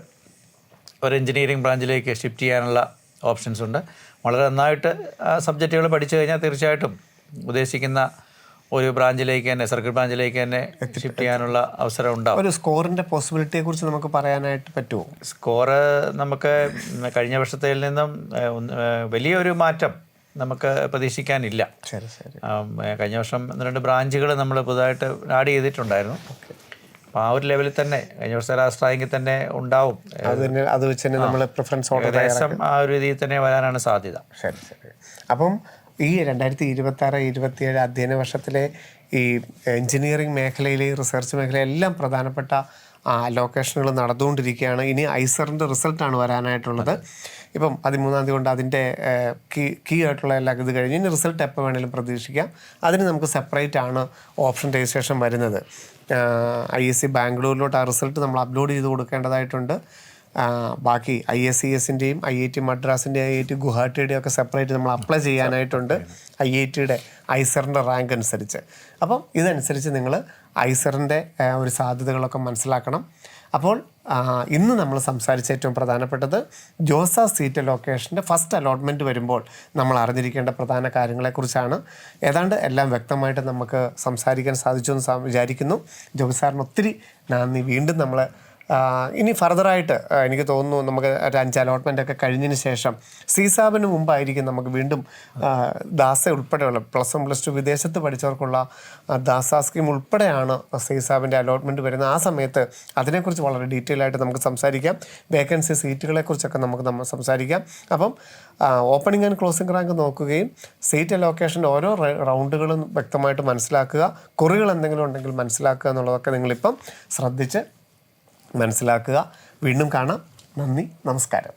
[SPEAKER 2] ഒരു എഞ്ചിനീയറിംഗ് ബ്രാഞ്ചിലേക്ക് ഷിഫ്റ്റ് ചെയ്യാനുള്ള ഓപ്ഷൻസ് ഉണ്ട്. വളരെ നന്നായിട്ട് ആ സബ്ജക്റ്റുകൾ പഠിച്ചു കഴിഞ്ഞാൽ തീർച്ചയായിട്ടും ഉദ്ദേശിക്കുന്ന ഒരു ബ്രാഞ്ചിലേക്ക് തന്നെ, സർക്യൂട്ട് ബ്രാഞ്ചിലേക്ക് തന്നെ ഷിഫ്റ്റ് ചെയ്യാനുള്ള അവസരം ഉണ്ടാവും.
[SPEAKER 1] ഒരു സ്കോറിൻ്റെ പോസിബിലിറ്റിയെ കുറിച്ച് നമുക്ക് പറയാനായിട്ട് പറ്റുമോ?
[SPEAKER 2] സ്കോറ് നമുക്ക് കഴിഞ്ഞ വർഷത്തിൽ നിന്നും വലിയൊരു മാറ്റം നമുക്ക് പ്രതീക്ഷിക്കാനില്ല. കഴിഞ്ഞ വർഷം 1-2 ബ്രാഞ്ചുകൾ നമ്മൾ പുതുതായിട്ട് ആഡ് ചെയ്തിട്ടുണ്ടായിരുന്നു. അപ്പോൾ ആ ഒരു ലെവലിൽ തന്നെ കഴിഞ്ഞ വർഷം രാഷ്ട്രീയത്തിൽ തന്നെ ഉണ്ടാവും.
[SPEAKER 1] അത് വെച്ച് തന്നെ നമ്മൾ പ്രിഫറൻസ്
[SPEAKER 2] ഏകദേശം ആ ഒരു രീതിയിൽ തന്നെ വരാനാണ് സാധ്യത.
[SPEAKER 1] ശരി. അപ്പം ഈ 2026-27 അധ്യയന വർഷത്തിലെ ഈ എൻജിനീയറിംഗ് മേഖലയിൽ, റിസർച്ച് മേഖലയെല്ലാം പ്രധാനപ്പെട്ട ലൊക്കേഷനുകൾ നടന്നുകൊണ്ടിരിക്കുകയാണ്. ഇനി ഐസറിൻ്റെ റിസൾട്ടാണ് വരാനായിട്ടുള്ളത്. ഇപ്പം 13-ാം തീയതി കൊണ്ട് അതിൻ്റെ കീ ആയിട്ടുള്ള എല്ലാ ഇത് കഴിഞ്ഞ് ഇനി റിസൾട്ട് എപ്പോൾ വേണമെങ്കിലും പ്രതീക്ഷിക്കാം. അതിന് നമുക്ക് സെപ്പറേറ്റ് ആണ് ഓപ്ഷൻ രജിസ്ട്രേഷൻ വരുന്നത്. ISC ബാംഗ്ലൂരിലോട്ട് ആ റിസൾട്ട് നമ്മൾ അപ്ലോഡ് ചെയ്ത് കൊടുക്കേണ്ടതായിട്ടുണ്ട്. ബാക്കി ISCSൻ്റെയും IIT മദ്രാസിൻ്റെയും IIT ഗുവാഹട്ടിയുടെയും ഒക്കെ സെപ്പറേറ്റ് നമ്മൾ അപ്ലൈ ചെയ്യാനായിട്ടുണ്ട്. IITയുടെ ഐസറിൻ്റെ റാങ്ക് അനുസരിച്ച്. അപ്പം ഇതനുസരിച്ച് നിങ്ങൾ ഐസറിൻ്റെ ഒരു സാധ്യതകളൊക്കെ മനസ്സിലാക്കണം. അപ്പോൾ ഇന്ന് നമ്മൾ സംസാരിച്ച ഏറ്റവും പ്രധാനപ്പെട്ടത് ജോസ സീറ്റ് ലൊക്കേഷൻ്റെ ഫസ്റ്റ് അലോട്ട്മെൻറ്റ് വരുമ്പോൾ നമ്മൾ അറിഞ്ഞിരിക്കേണ്ട പ്രധാന കാര്യങ്ങളെക്കുറിച്ചാണ്. ഏതാണ്ട് എല്ലാം വ്യക്തമായിട്ട് നമുക്ക് സംസാരിക്കാൻ സാധിച്ചു എന്ന് വിചാരിക്കുന്നു. ജോബി സാറിന് ഒത്തിരി നന്ദി. വീണ്ടും നമ്മൾ ഇനി ഫർദറായിട്ട് എനിക്ക് തോന്നുന്നു നമുക്ക് ഒരു 5 അലോട്ട്മെൻ്റ് ഒക്കെ കഴിഞ്ഞതിന് ശേഷം സീസാബിന് മുമ്പായിരിക്കും നമുക്ക് വീണ്ടും ദാസ ഉൾപ്പെടെയുള്ള +1+2 വിദേശത്ത് പഠിച്ചവർക്കുള്ള ദാസ സ്കീം ഉൾപ്പെടെയാണ് സീസാബിൻ്റെ അലോട്ട്മെൻറ്റ് വരുന്നത്. ആ സമയത്ത് അതിനെക്കുറിച്ച് വളരെ ഡീറ്റെയിൽ ആയിട്ട് നമുക്ക് സംസാരിക്കാം. വേക്കൻസി സീറ്റുകളെക്കുറിച്ചൊക്കെ നമുക്ക് സംസാരിക്കാം. അപ്പം ഓപ്പണിംഗ് ആൻഡ് ക്ലോസിംഗ് റാങ്ക് നോക്കുകയും സീറ്റ് അലോക്കേഷൻ്റെ ഓരോ റൗണ്ടുകളും വ്യക്തമായിട്ട് മനസ്സിലാക്കുക. കുറികൾ എന്തെങ്കിലും ഉണ്ടെങ്കിൽ മനസ്സിലാക്കുക എന്നുള്ളതൊക്കെ നിങ്ങളിപ്പം ശ്രദ്ധിച്ച് മനസ്സിലാക്കുക. വീണ്ടും കാണാം. നന്ദി, നമസ്കാരം.